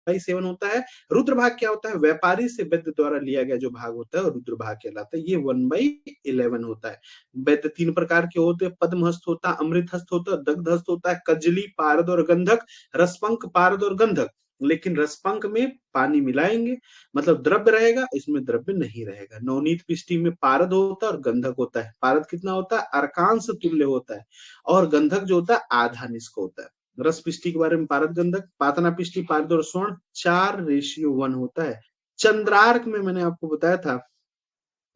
1/7 होता है। रुद्र भाग क्या होता है, व्यापारी से वैद्य द्वारा लिया गया जो भाग होता है और रुद्र भाग कहलाता है, ये 1/11 होता है। वैद्य 3 प्रकार के होते हैं, पद्म हस्त होता है, अमृत हस्त होता है, दग्ध हस्त होता है, कजली, पारद और गंधक, रसपंक, पारद और गंधक। लेकिन रसपंक में पानी मिलाएंगे मतलब द्रव्य रहेगा, इसमें द्रव्य नहीं रहेगा। नवनीत पिष्टि में पारद होता है और गंधक होता है। पारद कितना होता है, अर्कांश तुल्य होता है, और गंधक जो होता है आधा निष्क होता है। रस पिष्टि के बारे में पारद गंधक, पातना पिष्टि पारद और स्वर्ण 4:1 होता है। चंद्रार्क में मैंने आपको बताया था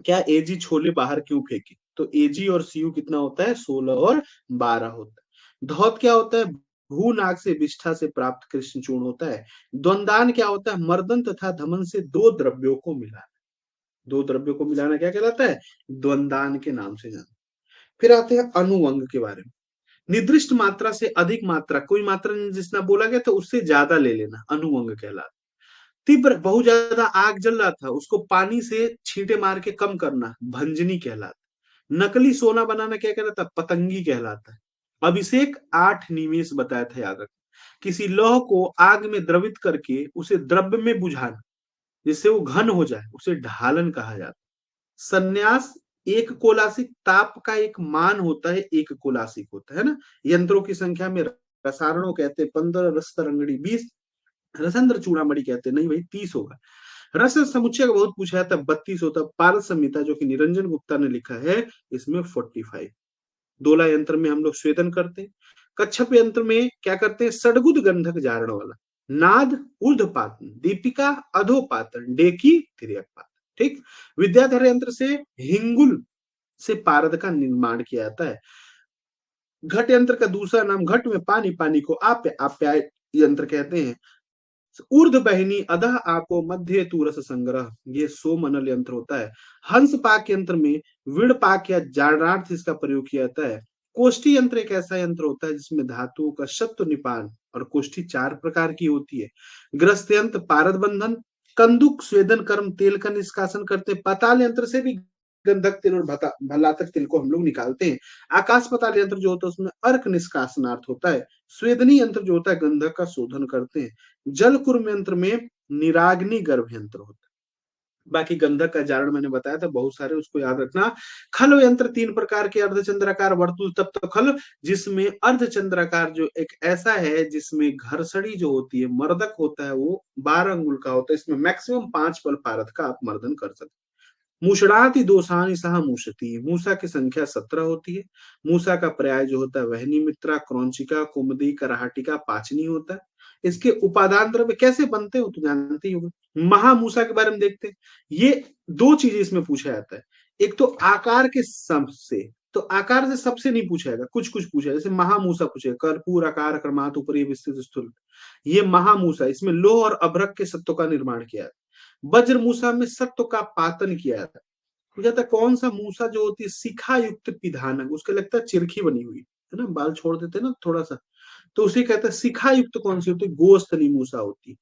क्या, एजी छोले बाहर क्यों फेंके, तो एजी और सीयू कितना होता है, 16 और 12 होता है। धौत क्या होता है, भू नाग से विष्ठा से प्राप्त कृष्ण चूर्ण होता है। द्वंदान क्या होता है, मर्दन तथा धमन से 2 द्रव्यों को मिलाना, 2 द्रव्यों को मिलाना क्या कहलाता है, द्वंदान के नाम से जाना। फिर आते हैं अनुवंग के बारे में। निर्दिष्ट मात्रा से अधिक मात्रा, कोई मात्रा जितना बोला गया तो उससे ज्यादा ले लेना, अनुवंग कहलाता। तीव्र, बहुत ज्यादा आग जल रहा था उसको पानी से छींटे मार के कम करना, भंजनी कहलाता। नकली सोना बनाना क्या कहलाता, पतंगी कहलाता है। अभिषेक 8 निमेष बताया था, याद रख। किसी लौह को आग में द्रवित करके उसे द्रव्य में बुझाना जिससे वो घन हो जाए, उसे ढालन कहा जाता है। संन्यास, एक कोलासिक ताप का एक मान होता है, एक कोलासिक होता है ना। यंत्रों की संख्या में रसारणों कहते हैं 15, रस तरंगड़ी 20, रसंद्र चूड़ामणि कहते हैं, नहीं भाई 30 होगा। रस समुच्चय का बहुत पूछा जाता है, 32 होता है। पारस संहिता जो कि निरंजन गुप्ता ने लिखा है, इसमें 45। दोला यंत्र में हम लोग स्वेदन करते हैं। कच्छप यंत्र में क्या करते हैं, सड़गुद गंधक जारण वाला, नाद ऊर्ध्वपातन, दीपिका अधोपातन, डेकी तिर्यक पातन। ठीक। विद्याधर यंत्र से हिंगुल से पारद का निर्माण किया जाता है। घट यंत्र का दूसरा नाम, घट में पानी, पानी को आप्य, आप्याय यंत्र कहते हैं। ऊर्ध्व बहिनी अधः आपो मध्य तू रस संग्रह, ये सोमनल यंत्र होता है। हंस पाक यंत्र में विड़ पाक या जारणार्थ इसका प्रयोग किया जाता है। कोष्ठी यंत्र एक ऐसा यंत्र होता है जिसमें धातुओं का शब्द निपान और कोष्ठी 4 प्रकार की होती है। ग्रस्त यंत्र पारद बंधन, कंदुक स्वेदन कर्म, तेल का निष्कासन करते। पाताल यंत्र से भी गंधक तेल और भलातक तेल को हम लोग निकालते हैं। आकाश पाताल यंत्र जो होता है उसमें अर्क निष्कासनार्थ होता है। स्वेदनी यंत्र जो होता है गंधक का शोधन करते हैं। जल कुर्म यंत्र में निराग्नि गर्भ यंत्र होता है। बाकी गंधक का जारण मैंने बताया था बहुत सारे, उसको याद रखना। खल्व यंत्र 3 प्रकार के, अर्धचंद्राकार, वर्तुल, तप्त खल्व, जिसमें अर्धचंद्राकार जो एक ऐसा है जिसमें घरसड़ी जो होती है, मर्दक होता है, वो 12 अंगुल का होता है। इसमें मैक्सिमम 5 पल पारद का आप मर्दन कर सकते हैं। मूषणाति दोषानि सह मूषति, मूसा की संख्या 17 होती है। मूसा का पर्याय जो होता है वहनी, मित्रा, क्रौंचिका, कुमुदी, कराहटिका, पाचनी होता है। इसके उपादान द्रव्य कैसे बनते हो तो जानते ही होंगे। महामूसा के बारे में देखते हैं। ये 2 चीजें इसमें पूछा जाता है। एक तो आकार के सब से, तो आकार से सबसे नहीं पूछा जाएगा, कुछ कुछ पूछा है। जैसे महामूसा पूछे, कर्पूर आकार क्रमात् ऊपरी विस्तृत स्थूल, ये महामूसा, इसमें लोह और अभ्रक के सत्व का निर्माण किया है। वज्र मूसा में सत्व का पातन किया जाता है। हो जाता है कौन सा मूसा जो होती है शिखा युक्त पिधानक, उसके लगता है चिरखी बनी हुई है ना, बाल छोड़ देते हैं ना थोड़ा सा, तो उसे कहते हैं शिखा युक्त। कौन सी होती है, गोस्तनी मूसा होती है।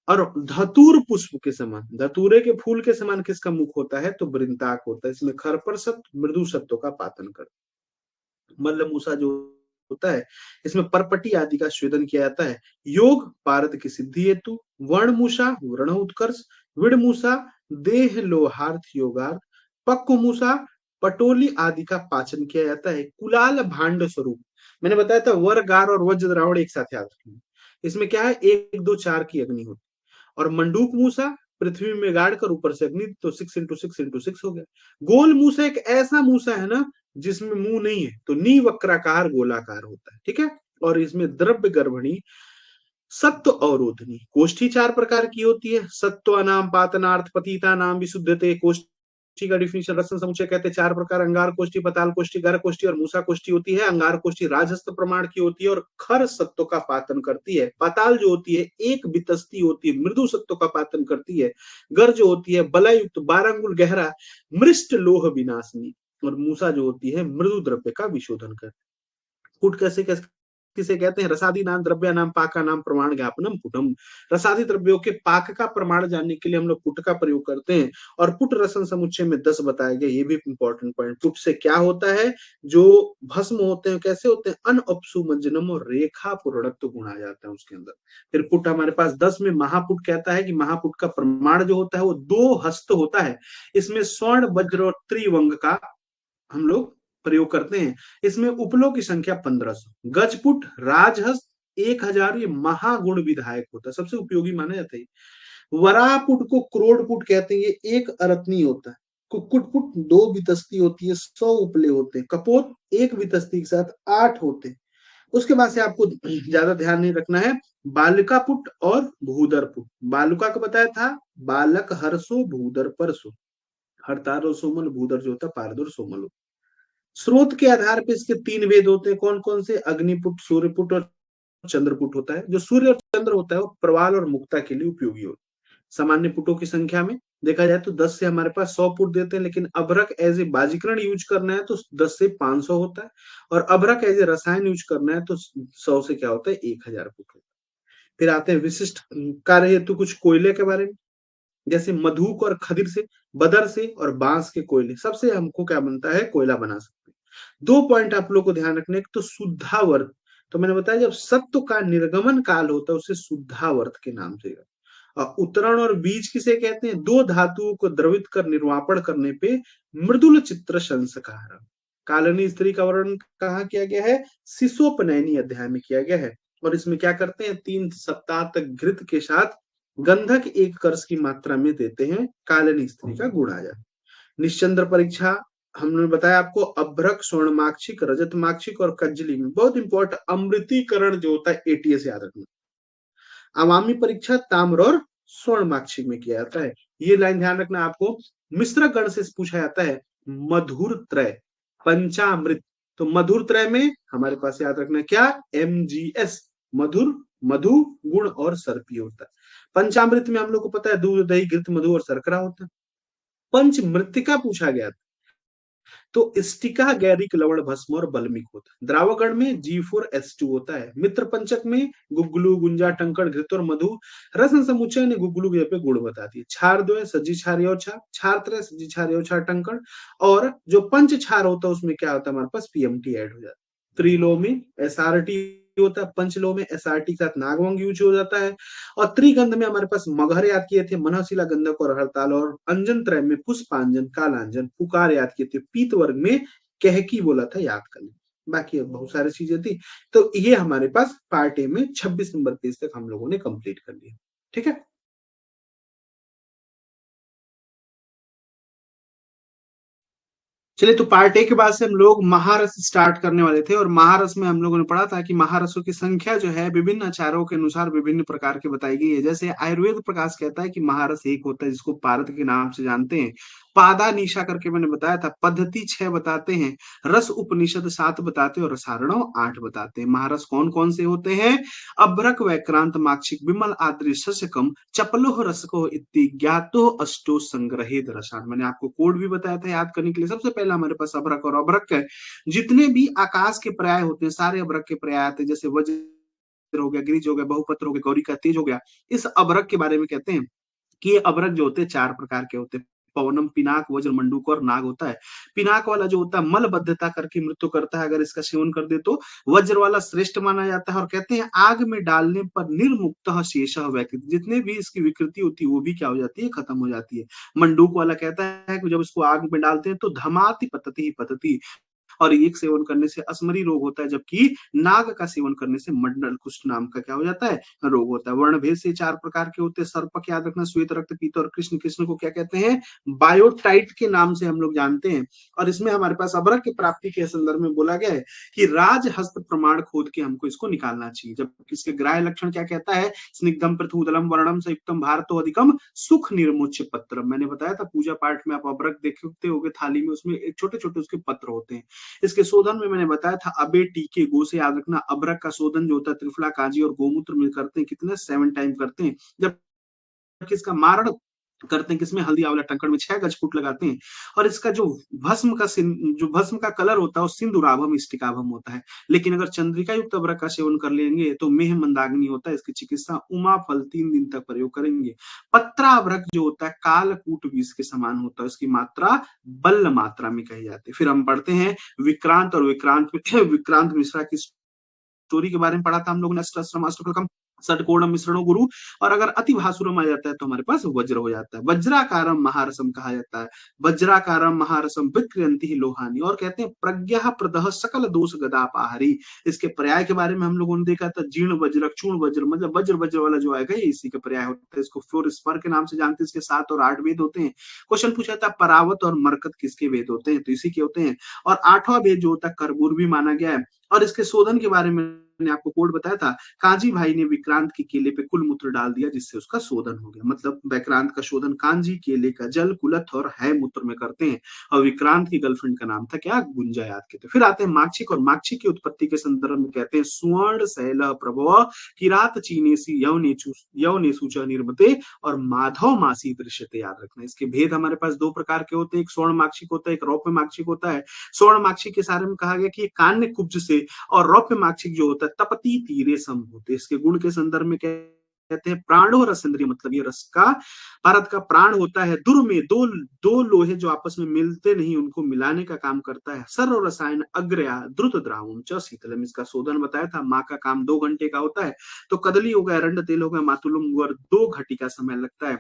और धतूर पुष्प के समान, धतूरे के फूल के समान किसका मुख होता है, तो वृंताक होता है। इसमें खरपर सत्व, मृदु सत्व का पातन कर। मल्ल मूसा जो होता है इसमें परपटी आदि का स्वेदन किया जाता है। योग पारद की सिद्धि हेतु। वर्ण मूसा वर्ण उत्कर्ष। विड़ मूसा देह लोहार्थ योगार्थ। पक्व मूसा पटोली आदि का पाचन किया जाता है। कुलाल भांड स्वरूप, मैंने बताया था वर गार और वज्र द्रावण एक साथ याद रखेंगे। इसमें क्या है, 1 2 4 की अग्नि होती है। और मंडूक मूसा पृथ्वी में गाड़ कर ऊपर से अग्नि, तो 6 इंटू 6 इंटू 6 हो गया। गोल मूसा एक ऐसा मूसा है ना जिसमें मुंह नहीं है, तो नी वक्राकार गोलाकार होता है। ठीक है। और इसमें द्रव्य गर्भणी, सत्व अवरोधनी। कोष्ठी 4 प्रकार की होती है। सत्व नाम, पातनार्थ, पतिता नाम, विशुद्धते। कोष्ठी का डिफिनेशन रसन समुच्चय कहते हैं 4 प्रकार, अंगार कोष्ठी, पताल कोष्ठी, गर कोष्ठी और मूसा कोष्ठी होती है। अंगार कोष्ठी राजस्थ प्रमाण की होती है और खर सत्व का पातन करती है। पाताल जो होती है एक वितस्ती होती है, मृदु सत्व का पातन करती है। गर जो होती है बलयुक्त 12 अंगुल गहरा मृष्ट लोह विनाशनी। और मूसा जो होती है मृदु द्रव्य का विशोधन करती है। कुट कैसे कैसे किसे कहते हैं, रसादी नाम, द्रव्य नाम, पाका नाम, प्रमाण ज्ञापनम पुटम। रसादी द्रव्यों के पाक का प्रमाण जानने के लिए हम लोग पुट का प्रयोग करते हैं। और पुट रसन समुच्चय में 10 बताया गया, ये भी इंपॉर्टेंट पॉइंट। पुट से क्या होता है, जो भस्म होते हैं कैसे होते हैं, अनअपसु मंजनम और रेखा पूर्णत्व गुण आ जाता है उसके अंदर। फिर पुट हमारे पास 10 में महापुट कहता है कि महापुट का प्रमाण जो होता है वो 2 हस्त होता है। इसमें स्वर्ण वज्र और त्रिवंग का हम लोग प्रयोग करते हैं। इसमें उपलों की संख्या 1500। गजपुट राजहस्त 1000, ये महागुण विधायक होता है, सबसे उपयोगी माना जाता है। वरापुट को क्रोड़पुट कहते हैं, ये 1 अरत्नी होता है। कुक्कुटपुट 2 वितस्ती होती है, 100 उपले होते हैं। कपोत 1 वितस्ती के साथ 8 होते हैं। उसके बाद से आपको ज्यादा ध्यान नहीं रखना है। बालिका पुट और भूदर पुट। बालुका का बताया था, बालक हर्षो भूदर परसो, हरतारो सोमल, भूदर जो होता है पारदर सोमल। स्रोत के आधार पे इसके 3 वेद होते हैं, कौन कौन से, अग्निपुट, सूर्यपुट और चंद्रपुट होता है। जो सूर्य और चंद्र होता है वो प्रवाल और मुक्ता के लिए उपयोगी होता है। सामान्य पुटों की संख्या में देखा जाए तो 10 से हमारे पास 100 पुट देते हैं, लेकिन अभ्रक एज ए बाजीकरण यूज करना है तो 10 से 500 होता है। और अभ्रक एज ए रसायन यूज करना है तो 100 से क्या होता है, 1000 पुट होता है। फिर आते हैं विशिष्ट कार्य हेतु कुछ कोयले के बारे में। जैसे मधुक और खदिर से, बदर से और बांस के कोयले, सबसे हमको क्या बनता है, कोयला बना सकते हैं। 2 पॉइंट आप लोग को ध्यान रखने, तो शुद्धावर्त, तो मैंने बताया जब सत्व का निर्गमन काल होता है उसे शुद्धावर्त के नाम से। उत्तरण और बीज किसे कहते हैं, 2 धातुओं को द्रवित कर निर्वापण करने पे मृदुल चित्र संस्कार। कालनी स्त्री का वर्णन कहाँ किया गया है, शिशोपनयनी अध्याय में किया गया है। और इसमें क्या करते हैं, 3 सप्ताह तक घृत के साथ गंधक 1 कर्ष की मात्रा में देते हैं, कालनी स्त्री का गुण आ जाए। निश्चंद्र परीक्षा हमने बताया आपको अभ्रक, स्वर्णमाक्षिक, रजतमाक्षिक और कज्जली में बहुत इंपॉर्टेंट अमृतीकरण जो होता है एटीएस याद रखना। अवामी परीक्षा ताम्र और स्वर्णमाक्षिक में किया जाता है। ये लाइन ध्यान रखना आपको। मिश्र गण से पूछा जाता है मधुर त्रय, पंचामृत। तो मधुर त्रय में हमारे पास याद रखना क्या, MGS, मधुर, मधु, गुण और सर्पीय होता है। पंचामृत में हम लोग को पता है दूध, दही, घृत, मधु और शर्करा होता है। पंच मृतिका पूछा गया तो स्टिका, गैरिक, लवण, भस्म और बल्मिक होता है। द्रावकण में G4H2 होता है। मित्र पंचक में गुग्गुलू, गुंजा, टंकण, घृत और मधु। रसन समुच्चय ने गुग्गुलू के पे गुण बताती है। क्षार द्वय सज्जी क्षार योछा, क्षार त्रय सज्जी क्षार योछा टंकण। और जो पंच क्षार होता है उसमें क्या होता है, हमारे पास PMT ऐड हो जाता है। त्रिलो में SRT होता है, पंचलो में SRT के साथ नागवंग यूज हो जाता है। और त्रिगंध में हमारे पास मगहर याद किए थे, मनहशिला, गंधक और हड़ताल। और अंजन त्रय में पुष्पांजन, कालांजन, पुकार याद किए थे। पीत वर्ग में कहकी बोला था, याद कर लें। बाकी अब बहुत सारी चीजें थी। तो ये हमारे पास पार्ट ए में 26 नंबर पेज तक हम लोगों ने कंप्लीट कर लिया। ठीक है। चलिए, तो पार्ट ए के बाद से हम लोग महारस स्टार्ट करने वाले थे। और महारस में हम लोगों ने पढ़ा था कि महारसों की संख्या जो है विभिन्न आचार्यों के अनुसार विभिन्न प्रकार की बताई गई है। जैसे आयुर्वेद प्रकाश कहता है कि महारस एक होता है जिसको पारद के नाम से जानते हैं। पादा निशा करके मैंने बताया था। पद्धति 6 बताते हैं। रस उपनिषद 7 बताते हैं और रसारणव 8 बताते हैं। महारस कौन कौन से होते हैं? अभ्रक, वैक्रांत, माक्षिक, विमल, आद्रि, शस्यकम, चपलोह, रसको इति ज्ञातो अष्टो संग्रहेद रसायन। मैंने आपको कोड भी बताया था याद करने के लिए। सबसे पहला हमारे पास अभ्रक और अभ्रक है। जितने भी आकाश के पर्याय होते हैं सारे अभ्रक के पर्याय आते हैं। जैसे वज्र हो गया, गिरिज हो गया, बहुपत्र हो गया, गौरी का तेज हो गया। इस अभ्रक के बारे में कहते हैं कि ये अभ्रक जो होते हैं 4 प्रकार के होते हैं। पवनम, पिनाक, वज्र, मंडूक और नाग होता है। पिनाक वाला जो होता है मलबद्धता करके मृत्यु करता है अगर इसका सेवन कर दे तो। वज्र वाला श्रेष्ठ माना जाता है और कहते हैं आग में डालने पर निर्मुक्त शेष वैकृत, जितने भी इसकी विकृति होती है वो भी क्या हो जाती है, खत्म हो जाती है। मंडूक वाला कहता है कि जब इसको आग में डालते हैं तो धमाति पतति ही पतति, और एक सेवन करने से असमरी रोग होता है, जबकि नाग का सेवन करने से मंडल कुष्ठ नाम का क्या हो जाता है, रोग होता है। वर्ण भेद से 4 प्रकार के होते हैं। सर्पक याद रखना, श्वेत, रक्त, पीत और कृष्ण। कृष्ण को क्या कहते हैं, बायोटाइट के नाम से हम लोग जानते हैं। और इसमें हमारे पास अभ्रक की प्राप्ति के संदर्भ में बोला गया है कि राज हस्त प्रमाण खोद के हमको इसको निकालना चाहिए। जब इसके ग्राह्य लक्षण क्या कहता है, स्निग्धम पृथुदलम वर्णम संयुक्तम भारतो अधिकम सुख निर्मुच्य पत्र। मैंने बताया था पूजा पाठ में आप अभ्रक देखते होगे थाली में, उसमें एक छोटे छोटे उसके पत्र होते हैं। इसके शोधन में मैंने बताया था अबे टीके गो से याद रखना। अभ्रक का शोधन जो होता है त्रिफला, काजी और गोमूत्र में करते हैं। कितने, 7 टाइम करते हैं। जब इसका मारण करते हैं किसमें, हल्दी, आंवला, टंकण में 6 गज फूट लगाते हैं। और इसका जो जो भस्म का कलर होता है वो सिंदूराभम स्टिकाभम होता है। लेकिन अगर चंद्रिका युक्त अभ्रक का सेवन कर लेंगे तो मेह मंदाग्नि होता है। इसकी चिकित्सा उमा फल 3 दिन तक प्रयोग करेंगे। पत्रा अभ्रक जो होता है कालकूट विष के समान होता है। उसकी मात्रा बल्ल मात्रा में कही जाती है। फिर हम पढ़ते हैं विक्रांत और विक्रांत विक्रांत मिश्रा की स्टोरी के बारे में पढ़ा था हम लोगों ने। अष्टम अष्टकम षटकोणम मिश्रणो गुरु। और अगर अति भासुरम आ जाता है तो हमारे पास वज्र हो जाता है। वज्राकारम महारसम कहा जाता है। वज्राकारम महारसम विक्रियंति ही लोहानी। और कहते हैं प्रज्ञा प्रदह सकल दोष गदापहारी। इसके पर्याय के बारे में हम लोगों ने देखा था। जीर्ण वज्र, चूर्ण वज्र, मतलब वज्र वज्र वाला जो आएगा ये इसी का पर्याय होता है। इसको फ्लोर स्पर के नाम से जानते हैं। इसके 7 और 8 वेद होते हैं। क्वेश्चन पूछा था परावत और मरकत किसके वेद होते हैं, तो इसी के होते हैं। और 8वां वेद जो होता है करबूर भी माना गया है। और इसके शोधन के बारे में मैंने आपको कोड बताया था। कांजी भाई ने विक्रांत के केले पे कुल मूत्र डाल दिया जिससे उसका शोधन हो गया। मतलब विक्रांत का शोधन कांजी केले का जल, कुलथ और है मूत्र में करते हैं। और विक्रांत की गर्लफ्रेंड का नाम था क्या, गुंजा याद के। फिर आते हैं माक्षिक। और माक्षिक की उत्पत्ति के संदर्भ में कहते हैं स्वर्ण शैल प्रभव किरात चीनेसी यवनेशु च निर्मते और माधव मासी दृश्यते। याद रखना इसके भेद हमारे पास 2 प्रकार के होते हैं। एक स्वर्ण माक्षिक होता है, एक रौप्य माक्षिक होता है। स्वर्ण माक्षिक के बारे में कहा गया कि कान्य कुब्ज से, और रौप्य माक्षिक जो होता है तपती तीरे सम होते। इसके गुण के संदर्भ में कहते हैं प्राणो रस इंद्रिय, मतलब ये रस का भारत का प्राण होता है। दुर में दो दो लोहे जो आपस में मिलते नहीं उनको मिलाने का काम करता है। सर्व रसायन अग्रया द्रुत द्रावम च शीतलम। इसका शोधन बताया था। माँ का काम 2 घंटे का होता है। तो कदली हो गया, रंड तेल हो गया, मातुलम 2 घटी का समय लगता है।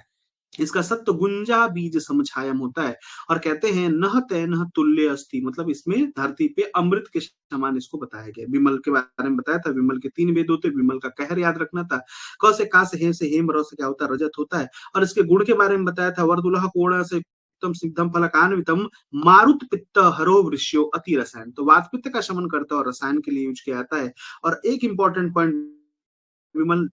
इसका सत्व गुंजा बीज समछायम होता है। और कहते हैं नह तय नह तुल्य अस्थि, मतलब इसमें धरती पे अमृत के समान इसको बताया गया। विमल के बारे में बताया था। विमल के 3 वेद होते। विमल का कहर याद रखना था। क से का से हेम, र से क्या होता है, रजत होता है। और इसके गुण के बारे में बताया था। वर्दुलह कोण से युक्तम सिद्धम फलकान्वितम मारुत पित्त हरो वृष्यो अति रसायन। तो वात पित्त का शमन करता है और रसायन के लिए यूज किया जाता है। और एक इंपॉर्टेंट पॉइंट, विमल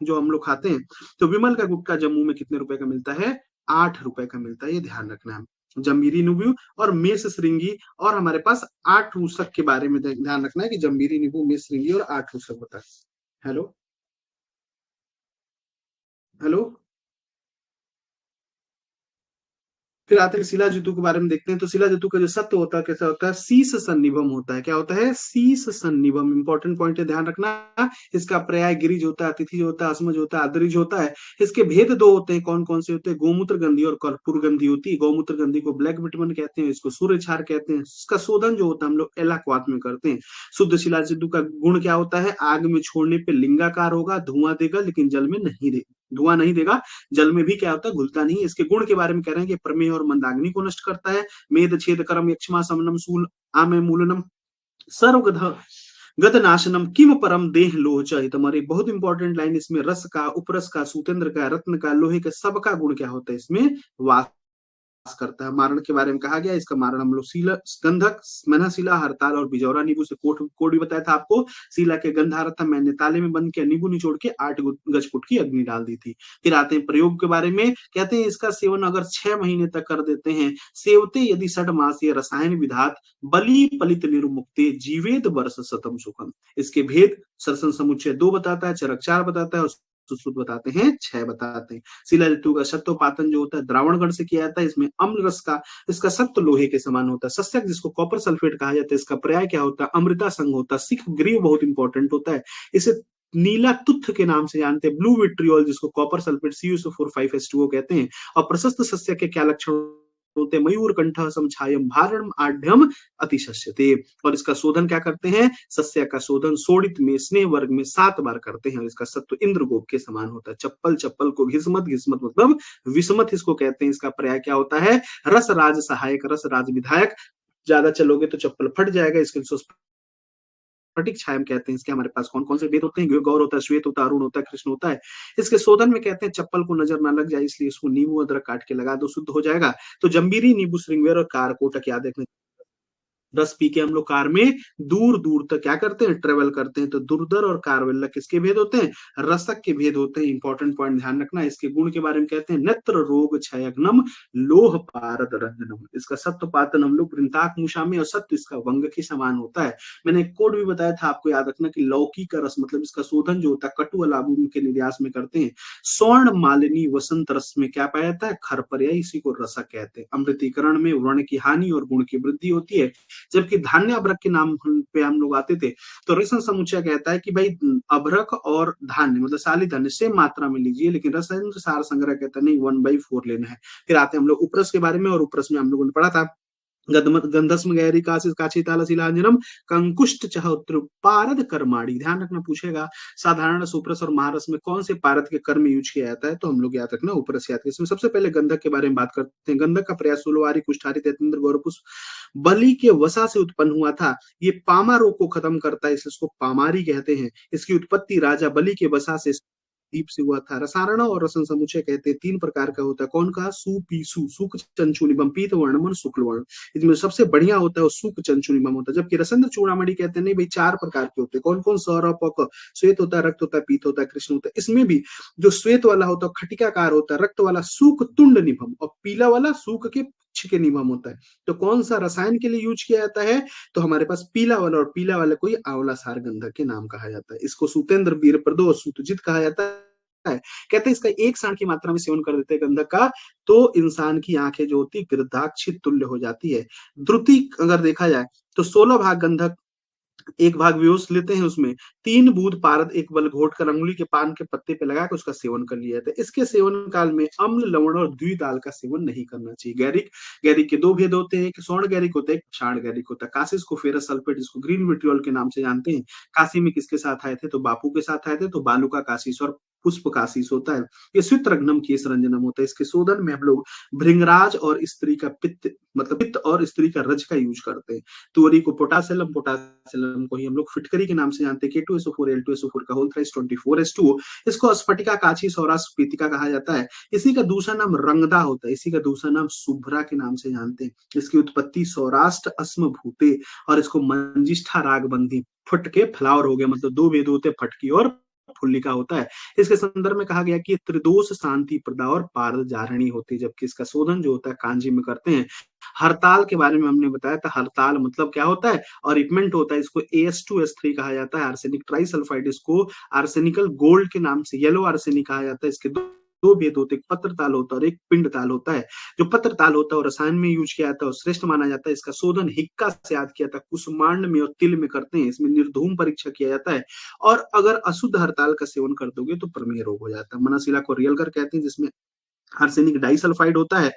जो हम लोग खाते हैं, तो विमल का गुटखा जम्मू में कितने रुपए का मिलता है? 8 रुपए का मिलता है, ये ध्यान रखना है। जम्बीरी नींबू और मेष श्रृंगी, और हमारे पास 8 रूसक के बारे में ध्यान रखना है कि जम्बीरी नींबू, मेष श्रृंगी और 8 रूसक होता है। Hello, hello. फिर आते हैं शिला धातु के बारे में देखते हैं। तो शिला धातु का जो सत्व होता है कैसा होता है? शीश सन्निभम होता है। क्या होता है? शीश सन्निभम। इंपॉर्टेंट पॉइंट है, ध्यान रखना। इसका पर्याय गिरिज होता है, अतिथि होता है, अस्मज होता है, आदरिज होता है। इसके भेद दो होते हैं, कौन कौन से होते हैं? गोमूत्र गंधी और कर्पूर गंधी होती है। गौमूत्र गंधी को ब्लैक विटमिन कहते हैं, इसको सूर्य क्षार कहते हैं। इसका शोधन जो होता है हम लोग एलाक्वात में करते हैं। शुद्ध शिला धातु का गुण क्या होता है? आग में छोड़ने पे लिंगाकार होगा, धुआं देगा, लेकिन जल में नहीं दे, धुआं नहीं देगा, जल में भी क्या होता है? घुलता नहीं है। इसके गुण के बारे में कह रहे हैं कि प्रमेह और मंदाग्नि को नष्ट करता है, मेद छेद कर्म यक्षमा समनम शूल आमे मूलनम सर्वगध गत नाशनम किम परम देह लोह चहित। हमारी बहुत इंपॉर्टेंट लाइन इसमें, रस का, उपरस का, सूतेंद्र का, रत्न का, लोहे का, सबका गुण क्या होता है इसमें? वास करता है। मारण के बारे में कहा गया, इसका मारण हम लोग सीला, गंधक, मेनाशिला, हरताल और बिजौरा नींबू से कोट कोड भी बताया था आपको। सीला के गंधार था, मैंने ताले में बंद किया, नींबू निचोड़ के 8 गज की अग्नि डाल दी थी। फिर आते हैं प्रयोग के बारे में, कहते हैं इसका सेवन अगर 6 महीने तक कर देते हैं, सेवते यदि 6 मासीय रसायन विधात बलि पलित निर्मुक्ते जीवेद वर्ष शतम सुखम। इसके भेद, सरसन समुच्चय 2 बताता है, चरक 4 बताता है, और सुश्रुत बताते हैं 6 बताते हैं। शिला धातु का सत्वपातन जो होता है द्रावण गण से किया जाता है। इसमें अम्ल रस का, इसका सत्व लोहे के समान होता है। सस्यक जिसको कॉपर सल्फेट कहा जाता है, इसका पर्याय क्या होता है? अमृता संग होता है। सिख ग्रीव बहुत इंपॉर्टेंट होता है, इसे नीला तुथ के नाम से जानते हैं। ब्लू विट्रियोल जिसको कॉपर सल्फेट CuSO4 5H2O कहते हैं। और प्रशस्त सस्य के क्या लक्षण होते हैं? मयूर कंठ समछायम भारम आढ़्यम अतिशस्यते। और इसका शोधन क्या करते हैं? सस्या का शोधन सोडित में स्नेह वर्ग में 7 बार करते हैं। और इसका सत्व इंद्रगोप के समान होता है। चप्पल, चप्पल को घिसमत, घिसमत मतलब विषमत इसको कहते हैं। इसका पर्याय क्या होता है? रस राज सहायक, रस राज विधायक। ज्यादा चलोगे तो चप्पल फट जाएगा, इसके स्फटिक छाया कहते हैं। इसके हमारे पास कौन कौन से वेद होते हैं? गौर होता है, श्वेत होता है, अरुण होता है, कृष्ण होता है। इसके शोधन में कहते हैं चप्पल को नजर ना लग जाए, इसलिए इसको नींबू अदरक काट के लगा दो, शुद्ध हो जाएगा। तो जम्बीरी नींबू श्रृंगवेर और कारकोटक याद रखने। रस पी के हम लोग कार में दूर दूर तक क्या करते हैं? ट्रेवल करते हैं। तो दुर्धर और कारवेल्ला किसके भेद होते हैं? रसक के भेद होते हैं। इंपॉर्टेंट पॉइंट ध्यान रखना। इसके गुण के बारे में कहते हैं नेत्र रोग क्षयग्नम लोह पारद रंजनम। इसका सत्व पातन हम लोग वृंताक मूषा में, और सत्व इसका वंग के समान होता है। मैंने एक कोड भी बताया था आपको, याद रखना कि लौकी का रस मतलब इसका शोधन जो होता है कटु अलाबू के निर्यास में करते हैं। स्वर्ण मालिनी वसंत रस में क्या पाया जाता है? खरपर्या, इसी को रसक कहते हैं। अमृतीकरण में वर्ण की हानि और गुण की वृद्धि होती है। जबकि धान्य अभ्रक के नाम पे हम लोग आते थे, तो रसन समुच्चय कहता है कि भाई अभ्रक और धान्य मतलब साली धान्य सेम मात्रा में लीजिए, लेकिन रसायन सार संग्रह कहता है नहीं 1/4 लेना है। फिर आते हैं हम लोग उपरस के बारे में, और उपरस में हम लोगों ने पढ़ा था गंधस्म गैरी काशी काची ताला शिलांजनम कंकुष्ट चहत्र पारद कर्माणी। ध्यान रखना, पूछेगा साधारण सुप्रस और महारस में कौन से पारद के कर्म यूज किया जाता है? तो हम लोग याद रखना उपरस याद। इसमें सबसे पहले गंधक के बारे में बात करते हैं। गंधक का प्रयास सोलवारी कुष्ठारी तेतुंद्र गौरपुष्प बलि के वसा से उत्पन्न हुआ था। ये पामा रोग को खत्म करता है, इसको पामारी कहते हैं। इसकी उत्पत्ति राजा बलि के वसा से दीप से हुआ था। रसारण और रसन समुच्चय कहते हैं 3 प्रकार का होता है। कौन का? सुपीसु, सुक चंचु निबम, पीत वर्णमन शुक्ल वर्ण। इसमें सबसे बढ़िया होता है वो सुक चंचु निबम होता है। जबकि रसंद्र चूड़ामणि कहते हैं नहीं भाई 4 प्रकार के होते हैं। कौन कौन? सौरभ, श्वेत होता है, रक्त होता है, पीत होता है, कृष्ण होता है। इसमें भी जो श्वेत वाला होता है खटिकाकार होता है, रक्त वाला सूक तुंड निभम, और पीला वाला सूक के छिके निभम होता है। तो कौन सा रसायन के लिए यूज किया जाता है? तो हमारे पास पीला वाला, और पीला वाला कोई आंवला सार गंधक के नाम कहा जाता है। इसको सूतेंद्र वीर प्रदो और सूतजित कहा जाता है। कहते हैं इसका 1 साँड की मात्रा में सेवन कर देते हैं गंधक का, तो इंसान की आंखें जो होती गृद्धाक्षित तुल्य हो जाती है। द्रुति अगर देखा जाए तो 16 भाग गंधक, 1 भाग व्यूस लेते हैं, उसमें 3 बूंद पारद एक बल घोट कर अंगुली के पान के पत्ते पे लगा कर उसका सेवन कर लिया जाता है। इसके सेवन काल में अम्ल, लवण और द्विदाल का सेवन नहीं करना चाहिए। गैरिक, गैरिक के 2 भेद होते हैं, एक स्वर्ण गैरिक होता है, एक क्षाण गैरिक होता है। कासिस को फेरस सल्फेट, जिसको ग्रीन विट्रियोल के नाम से जानते हैं। काशी में किसके साथ आए थे? तो बापू के साथ आए थे, तो बालू का कासिस। और पुष्पकाशीस होता है। ये श्वेतरत्नम केशरंजनम होता है। इसके शोधन में हम लोग भृंगराज और स्त्री का पित्त, मतलब पित्त और स्त्री का रज का यूज करते हैं। तुअरी को पोटासिलम, पोटासिलम को ही हम लोग फिटकरी के नाम से जानते हैं। K2SO4 L2SO4 का होल थ्राइस 24H2O। इसको स्फटिका, काची, सौराष्ट्र पीतिका कहा जाता है। इसी का दूसरा नाम रंगदा होता है। इसी का दूसरा नाम शुभ्रा के नाम से जानते हैं। इसकी उत्पत्ति सौराष्ट्र अस्म भूते, और इसको मंजिष्ठा रागबंधी, फुटके फ्लावर हो गया, मतलब दो भेद होते हैं, फटकी और फुल्लिका होता है। इसके संदर्भ में कहा गया कि त्रिदोष शांति प्रदा और पारजारणी होती है, जबकि इसका शोधन जो होता है कांजी में करते हैं। हड़ताल के बारे में हमने बताया था। हड़ताल मतलब क्या होता है, और इक्मेंट होता है। इसको AS2S3 कहा जाता है। आर्सेनिक ट्राइसल्फाइड, इसको आर्सेनिकल गोल्ड के नाम से, येलो आर्सेनिक कहा जाता है। इसके दो भेद होते हैं, एक पत्र ताल होता है और एक पिंड ताल होता है। जो पत्र ताल होता है और रसायन में यूज किया जाता है और श्रेष्ठ माना जाता है। इसका शोधन हिक्का से याद किया था, कुसुमांड में और तिल में करते हैं। इसमें निर्धूम परीक्षा किया जाता है। और अगर अशुद्ध हड़ताल का सेवन कर दोगे तो प्रमेय रोग हो जाता है। मनशिला को रियलकर कहते हैं, जिसमें आर्सेनिक डाइसल्फाइड होता है।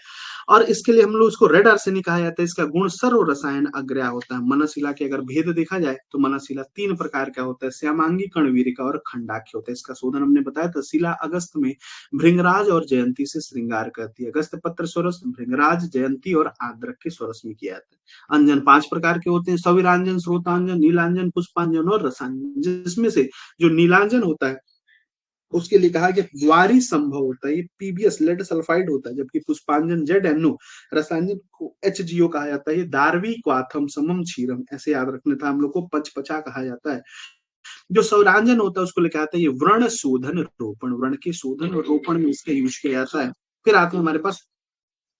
और इसके लिए हम लोग इसको रेड आर्सेनिक कहा जाता है। इसका गुण सर्व रसायन अग्रया होता है। मनशिला के अगर भेद देखा जाए तो मनशिला तीन प्रकार का होता है, श्यामांगी, कर्णवीरिका और खंडाख्य होता है। इसका शोधन हमने बताया था। शिला अगस्त में भृंगराज और जयंती से श्रृंगार करती है। अगस्त पत्र स्वरस, भृंगराज, जयंती और आद्रक के स्वरस में किया जाता है। अंजन पांच प्रकार के होते हैं, सविरांजन, स्रोतांजन, नीलांजन, पुष्पांजन और रसांजन। जिसमें से जो नीलांजन होता है उसके लिए कहा गया ज्वारी संभव होता है, ये PbS लेड सल्फाइड होता है। जबकि पुष्पांजन ZNO, रसायनिक को HGO कहा जाता है। ये दारवी क्वाथम समम क्षीरम, ऐसे याद रखना था हम लोग को। पचपचा कहा जाता है। जो सौरांजन होता है उसको लेकर आता है ये व्रण शोधन रोपण, व्रण के शोधन और रोपण में इसका यूज किया जाता है। फिर आते हैं हमारे पास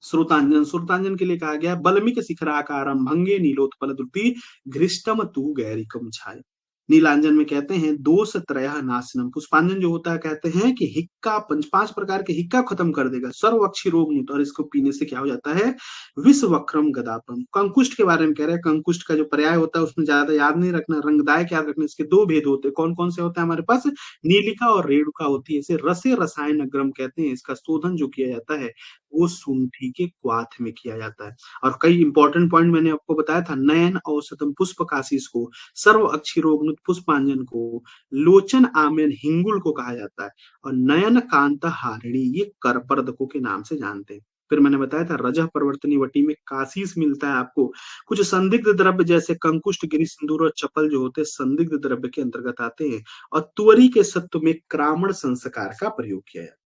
श्रुतांजन। श्रुतांजन के लिए कहा गया बलमिक शिखराकारम भंगे नीलोत्पल द्रुति घृष्टम तू गैरिकम छाय। नीलांजन में कहते हैं दोष त्रय नाशनम। पुष्पांजन जो होता है कहते हैं कि हिक्का, पांच प्रकार के हिक्का खत्म कर देगा, सर्वक्षी रोग मुक्त, और इसको पीने से क्या हो जाता है, विष वक्रम गदापम। कंकुष्ट के बारे में कह रहे हैं। कंकुष्ट का जो पर्याय होता है उसमें ज्यादा याद नहीं रखना, रंगदायक याद रखना। इसके दो भेद होते हैं। कौन कौन से होते हैं हमारे पास, नीलिका और रेणुका होती है। इसे रसे रसायन अग्रम कहते हैं। इसका शोधन जो किया जाता है वो शुंठी के क्वाथ में किया जाता है। और कई इंपॉर्टेंट पॉइंट मैंने आपको बताया था। नयन औषधम पुष्प काशीस को, सर्व अक्षिरोगनुत पुष्पांजन को, लोचन आमेन हिंगुल को कहा जाता है, और नयन कांता हारिणी ये करपर्दकों के नाम से जानते हैं। फिर मैंने बताया था रजह परिवर्तनी वटी में काशीस मिलता है आपको। कुछ संदिग्ध द्रव्य जैसे कंकुष्ट, गिरी सिंदूर और चपल जो होते हैं संदिग्ध द्रव्य के अंतर्गत आते हैं। और तुअरी के सत्व में क्रामण संस्कार का प्रयोग किया जाता है।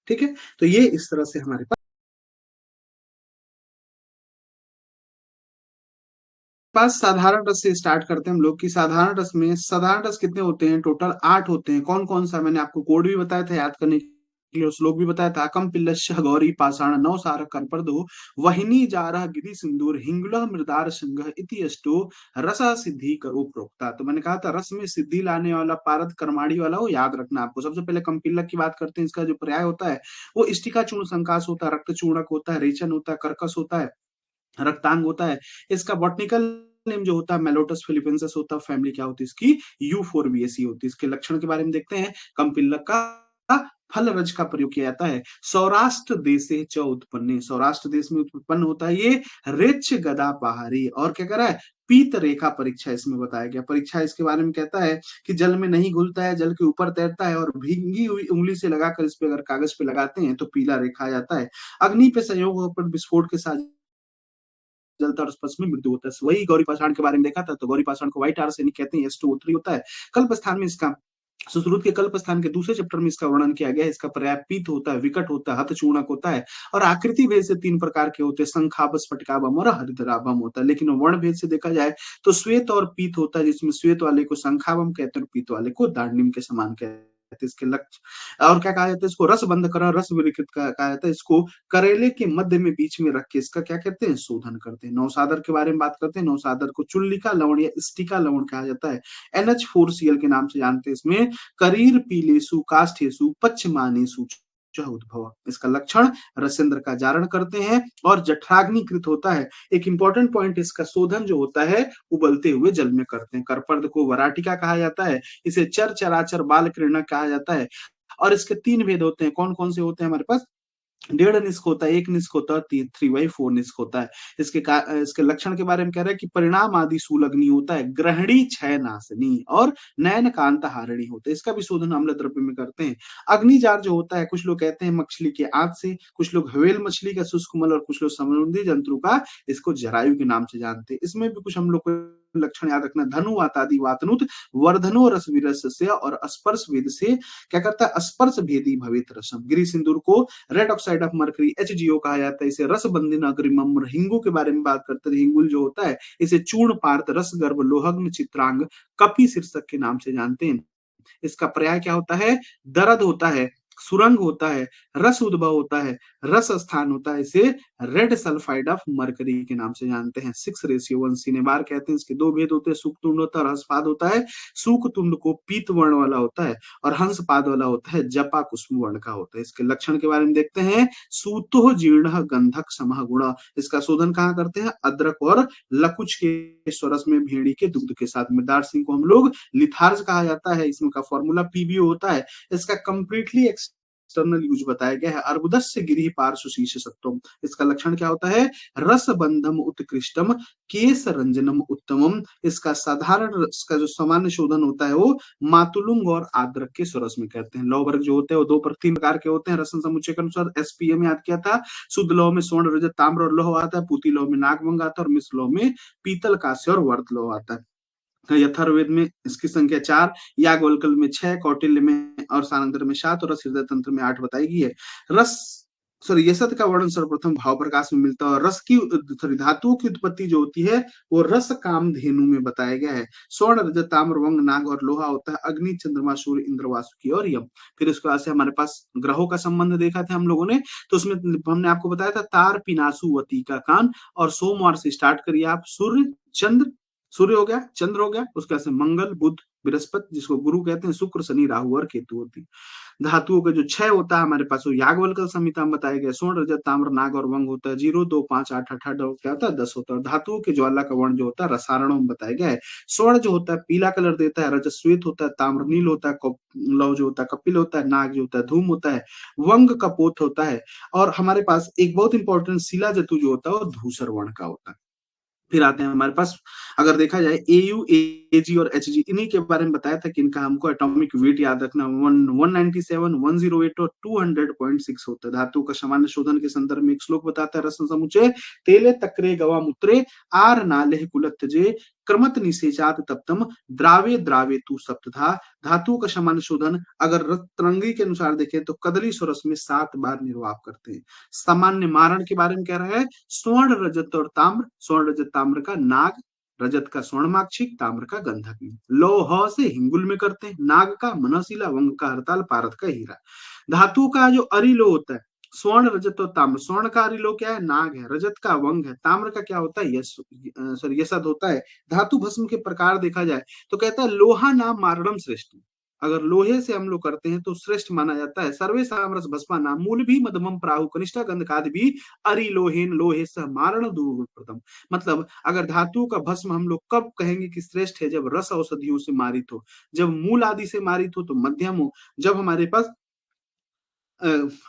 ठीक है, तो ये इस तरह से हमारे पास साधारण रस से स्टार्ट करते हैं हम लोग। कि साधारण रस में, साधारण रस कितने होते हैं, टोटल 8 होते हैं। कौन कौन सा, मैंने आपको कोड भी बताया था याद करने के लिए, श्लोक भी बताया था। अकम पिल्लश गौरी पाषाण नौ सार कर्पदो वहिनी जारह गिरि सिंदूर हिंगुल मृदार संघ इति अष्टो रसा सिद्धि करो प्रोक्ता। तो मैंने कहा था रस में सिद्धि लाने वाला, पारद कर्माणी वाला, वो याद रखना आपको। सबसे पहले कंपिल्लक की बात करते हैं। इसका जो पर्याय होता है वो इष्टिका चूर्ण संकाश होता है, रक्त चूर्णक होता है, रेचन होता है, कर्कश होता है, रक्तांग होता है। इसका बॉटनिकल नेम जो होता है मेलोटस फिलिपेंसिस होता है। फैमिली क्या होती है इसकी, यूफोरबिएसी होती है। इसके लक्षण के बारे में देखते हैं। कमपिल्लक का फल रज का प्रयोग किया जाता है। सौराष्ट्र देश से च उत्पन्न, सौराष्ट्र देश में उत्पन्न होता है ये। रिच गदा पहाड़ी, और क्या कर रहा है, पीत रेखा परीक्षा इसमें बताया गया। परीक्षा इसके बारे में कहता है कि जल में नहीं घुलता है, जल के ऊपर तैरता है, और भींगी हुई उंगली से लगाकर इस पे अगर कागज पे लगाते हैं तो पीला रेखा आ जाता है। अग्नि पे संयोग पर विस्फोट के साथ जलता और स्पर्श में मृत्यु होता है। वही गौरी पाषाण के बारे में देखा था। तो गौरी पाषाण को व्हाइट आर्सेनिक कहते हैं, S2O3 होता है। कल्प स्थान में इसका, सुश्रुत के कल्प स्थान के दूसरे चैप्टर में इसका वर्णन किया गया है। इसका पर्याय पीत होता है, विकट होता है, हतचूर्णक होता है, और आकृति भेद से तीन प्रकार के होते हैं, शंखाभ, स्फटिकाभम और हरिद्राभम होता है। लेकिन वर्ण भेद से देखा जाए तो श्वेत और पीत होता है, जिसमें श्वेत वाले को शंखाभम कहते हैं और पीत वाले को दांडिम के समान कहते हैं। इसके लक्ष्य और क्या कहा जाता है, इसको रस बंध करा, रस विकृत कहा जाता है। इसको करेले के मध्य में बीच में रख के इसका क्या कहते हैं, शोधन करते हैं। नौसादर के बारे में बात करते हैं। नौसादर को चुल्लिका लवण या स्टिका लवण कहा जाता है। NH4Cl के नाम से जानते हैं। इसमें करीर पीलेसु काष्ठेसु पश्चिमानेसु च उद्भव। इसका लक्षण रसेंद्र का जारण करते हैं और जठराग्निकृत होता है। एक इंपॉर्टेंट पॉइंट, इसका शोधन जो होता है उबलते हुए जल में करते हैं। करपर्द को वराटिका कहा जाता है। इसे चर चराचर बाल क्रीड़नक कहा जाता है। और इसके तीन भेद होते हैं। कौन कौन से होते हैं हमारे पास, डेढ़ निष्क होता है, एक निष्क होता है, 3/4 निष्क होता है। इसके लक्षण के बारे में कह रहा है कि परिणाम आदि शूलग्नि होता है, ग्रहणी क्षय नाशनी और नयन कांत हारिणी होता है। इसका भी शोधन अम्ल द्रव्य में करते हैं। अग्निजार जो होता है, कुछ लोग कहते हैं मछली के आंत से, कुछ लोग हवेल मछली का शुष्क मल और कुछ लोग समुद्री जंतु का इसको जरायु के नाम से जानते हैं। इसमें भी कुछ हम लोग को लक्षण याद रखना, धनु वातादि वातनुत वर्धनो रस विरस्य और स्पर्श भेद से क्या करता है, स्पर्श भेदी भवित रसम। गिरी सिंदूर को red oxide of mercury HGO कहा जाता है। इसे रस बंधन अग्रिमम। हिंगू के बारे में बात करते हैं, हिंगुल जो होता है इसे चूर्ण पार्थ रस गर्भ लोहग्न चित्रांग कपि शीर्षक के नाम से जानते हैं। इसका पर्याय क्या होता है, दर्द होता है, सुरंग होता है, रस उद्भव होता है, रस स्थान होता है। इसे रेड सल्फाइड ऑफ मरकरी के नाम से जानते हैं। 6:1 सिनेबार कहते हैं। इसके दो भेद होते हैं, सुक्तुंड होता है और हंसपाद होता है। सुकतुंड को पीत वर्ण वाला होता है और हंसपाद वाला होता है जपा कुसुम वर्ण का होता है। इसके लक्षण के बारे में देखते हैं, सूतो जीर्ण गंधक समह गुण। इसका शोधन कहाँ करते हैं, अदरक और लकुच के स्वरस में भेड़ी के दुग्ध के साथ। मिर्दार सिंह को हम लोग लिथार्ज कहा जाता है। इसमें का फॉर्मूला PBO होता है। इसका कंप्लीटली एक्सटर्नल यूज बताया गया है। अर्बुदस्य गिरि पार्श्व शीर्ष सत्वम। इसका लक्षण क्या होता है, रस बंधम उत्कृष्टम केस रंजनम उत्तमम। इसका साधारण इसका जो सामान्य शोधन होता है वो मातुलुंग और आद्रक के स्वरस में कहते हैं। लौह वर्ग जो होते हैं वो तीन प्रकार के होते हैं। रसन समुच्चय के अनुसार SPM याद किया था। शुद्ध लौह में स्वर्ण रजत ताम्र और लौह आता है। पूती लौह में नागभंग आता है और मिश्र लौह में पीतल कांस्य और वर्त लौह आता है। यथर्वेद में इसकी संख्या 4, याज्ञवल्क्य में 6, कौटिल्य में और सारंगर में 7 और रस हृदय तंत्र में 8 बताई गई है। रस सॉरी यसद का वर्णन सर्वप्रथम भाव प्रकाश में मिलता है और रस की सॉरी धातुओं की उत्पत्ति जो होती है वो रस काम धेनु में बताया गया है। स्वर्ण रजत ताम्र वंग नाग और लोहा होता है अग्नि चंद्रमा सूर्य इंद्र वासुकी और यम। फिर उसके बाद से हमारे पास ग्रहों का संबंध देखा था हम लोगों ने, तो उसमें हमने आपको बताया था तार पिनासु वती का कान। और सोमवार से स्टार्ट करिए आप, सूर्य चंद्र, सूर्य हो गया, चंद्र हो गया, उसके बाद से मंगल बुध बृहस्पति जिसको गुरु कहते हैं, शुक्र शनि राहु और केतु होती है। धातुओं का जो क्षय होता है हमारे पास वो याज्ञवल्क्य संहिता में बताया गया। स्वर्ण रजत ताम्र नाग और वंग होता है 0 2 5 8 18 क्या होता है 10 होता है। धातुओं के ज्वाला का वर्ण जो होता है रसारणों में बताया गया है। स्वर्ण जो होता है पीला कलर देता है, रजत श्वेत होता है, ताम्र नील होता है, लौ जो होता है कपिल होता है, नाग जो होता है धूम होता है, वंग कपोत होता है। और हमारे पास एक बहुत इंपॉर्टेंट शिला जतु जो होता है वो धूसर वर्ण का होता है। फिर आते हैं हमारे पास, अगर देखा जाए AU AG और HG, इन्हीं के बारे में बताया था कि इनका हमको एटॉमिक वेट याद रखना 197 108 और 200.6 होता है। धातु का सामान्य शोधन के संदर्भ में एक श्लोक बताता है, रसन समुच्चय तेले तक्रे गवा मुत्रे आर नाले कुलत जे क्रमत निषेचात तप्तम द्रावे द्रावे तू सप्तधा। धातु का सामान्य शोधन अगर रत्नंगी के अनुसार देखें तो कदली स्वरस में 7 बार निर्वाप करते हैं। सामान्य मारण के बारे में कह रहा है, स्वर्ण रजत और ताम्र, स्वर्ण रजत ताम्र का नाग, रजत का स्वर्णमाक्षिक, ताम्र का गंधक। लौह से हिंगुल में करते हैं, नाग का मनशिला, वंग का हरताल, पारद का हीरा। धातु का जो अरिलो होता है, स्वर्ण रजत और ताम्र, स्वर्ण का अरिलो क्या है, नाग है, रजत का वंग है, ताम्र का क्या होता है यश सॉरी यसद होता है। धातु भस्म के प्रकार देखा जाए तो कहता है लोहा नाम मारणम श्रेष्ठ। अगर लोहे से हम लोग करते हैं तो श्रेष्ठ माना जाता है। सर्वे सामरस भस्मा नाम मूल भी मध्यमम प्राहु कनिष्ठा गंधकादि भी अरिलोहेन लोहे सह मारण दुर्गुण। मतलब अगर धातु का भस्म हम लोग कब कहेंगे कि श्रेष्ठ है, जब रस औषधियों से मारित हो, जब मूल आदि से मारित हो तो मध्यम हो, जब हमारे पास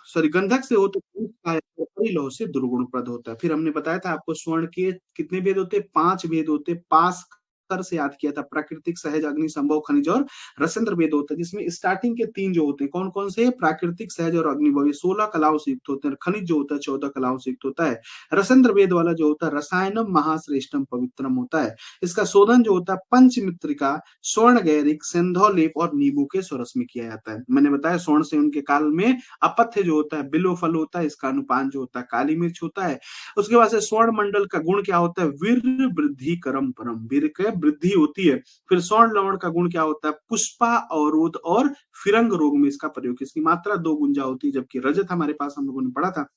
सॉरी गंधक से हो तो परिलौह से दुर्गुण प्रद होता है। फिर हमने बताया था आपको स्वर्ण के कितने भेद होते हैं, 5 भेद होते हैं। पास कर से याद किया था, प्राकृतिक सहज अग्नि संभव खनिज और रसेंद्र भेद होता है, जिसमें स्टार्टिंग के 3 जो होते हैं कौन कौन से, प्राकृतिक सहज और अग्निभव 16 कलाओं से युक्त होते हैं। खनिज जो होता है 14 कलाओं से युक्त होता है। रसेंद्र भेद वाला जो होता है रसायनम महाश्रेष्ठम पवित्रम होता है। इसका शोधन जो होता है पंचमित्रिका, स्वर्ण गैरिक, सिंधौलेप और नींबू के स्वरस में किया जाता है। मैंने बताया स्वर्ण से उनके काल में अपथ्य जो होता है बिल्व फल होता है, इसका अनुपान जो होता है काली मिर्च होता है। उसके बाद से स्वर्ण मंडल का गुण क्या होता है, वीर वृद्धि करम परम, वीर के वृद्धि होती है। फिर स्वर्ण लवण का गुण क्या होता है, पुष्पा अवरोध और फिरंग रोग में इसका प्रयोग, इसकी मात्रा 2 गुंजा होती है। जबकि रजत हमारे पास हम लोगों ने पढ़ा था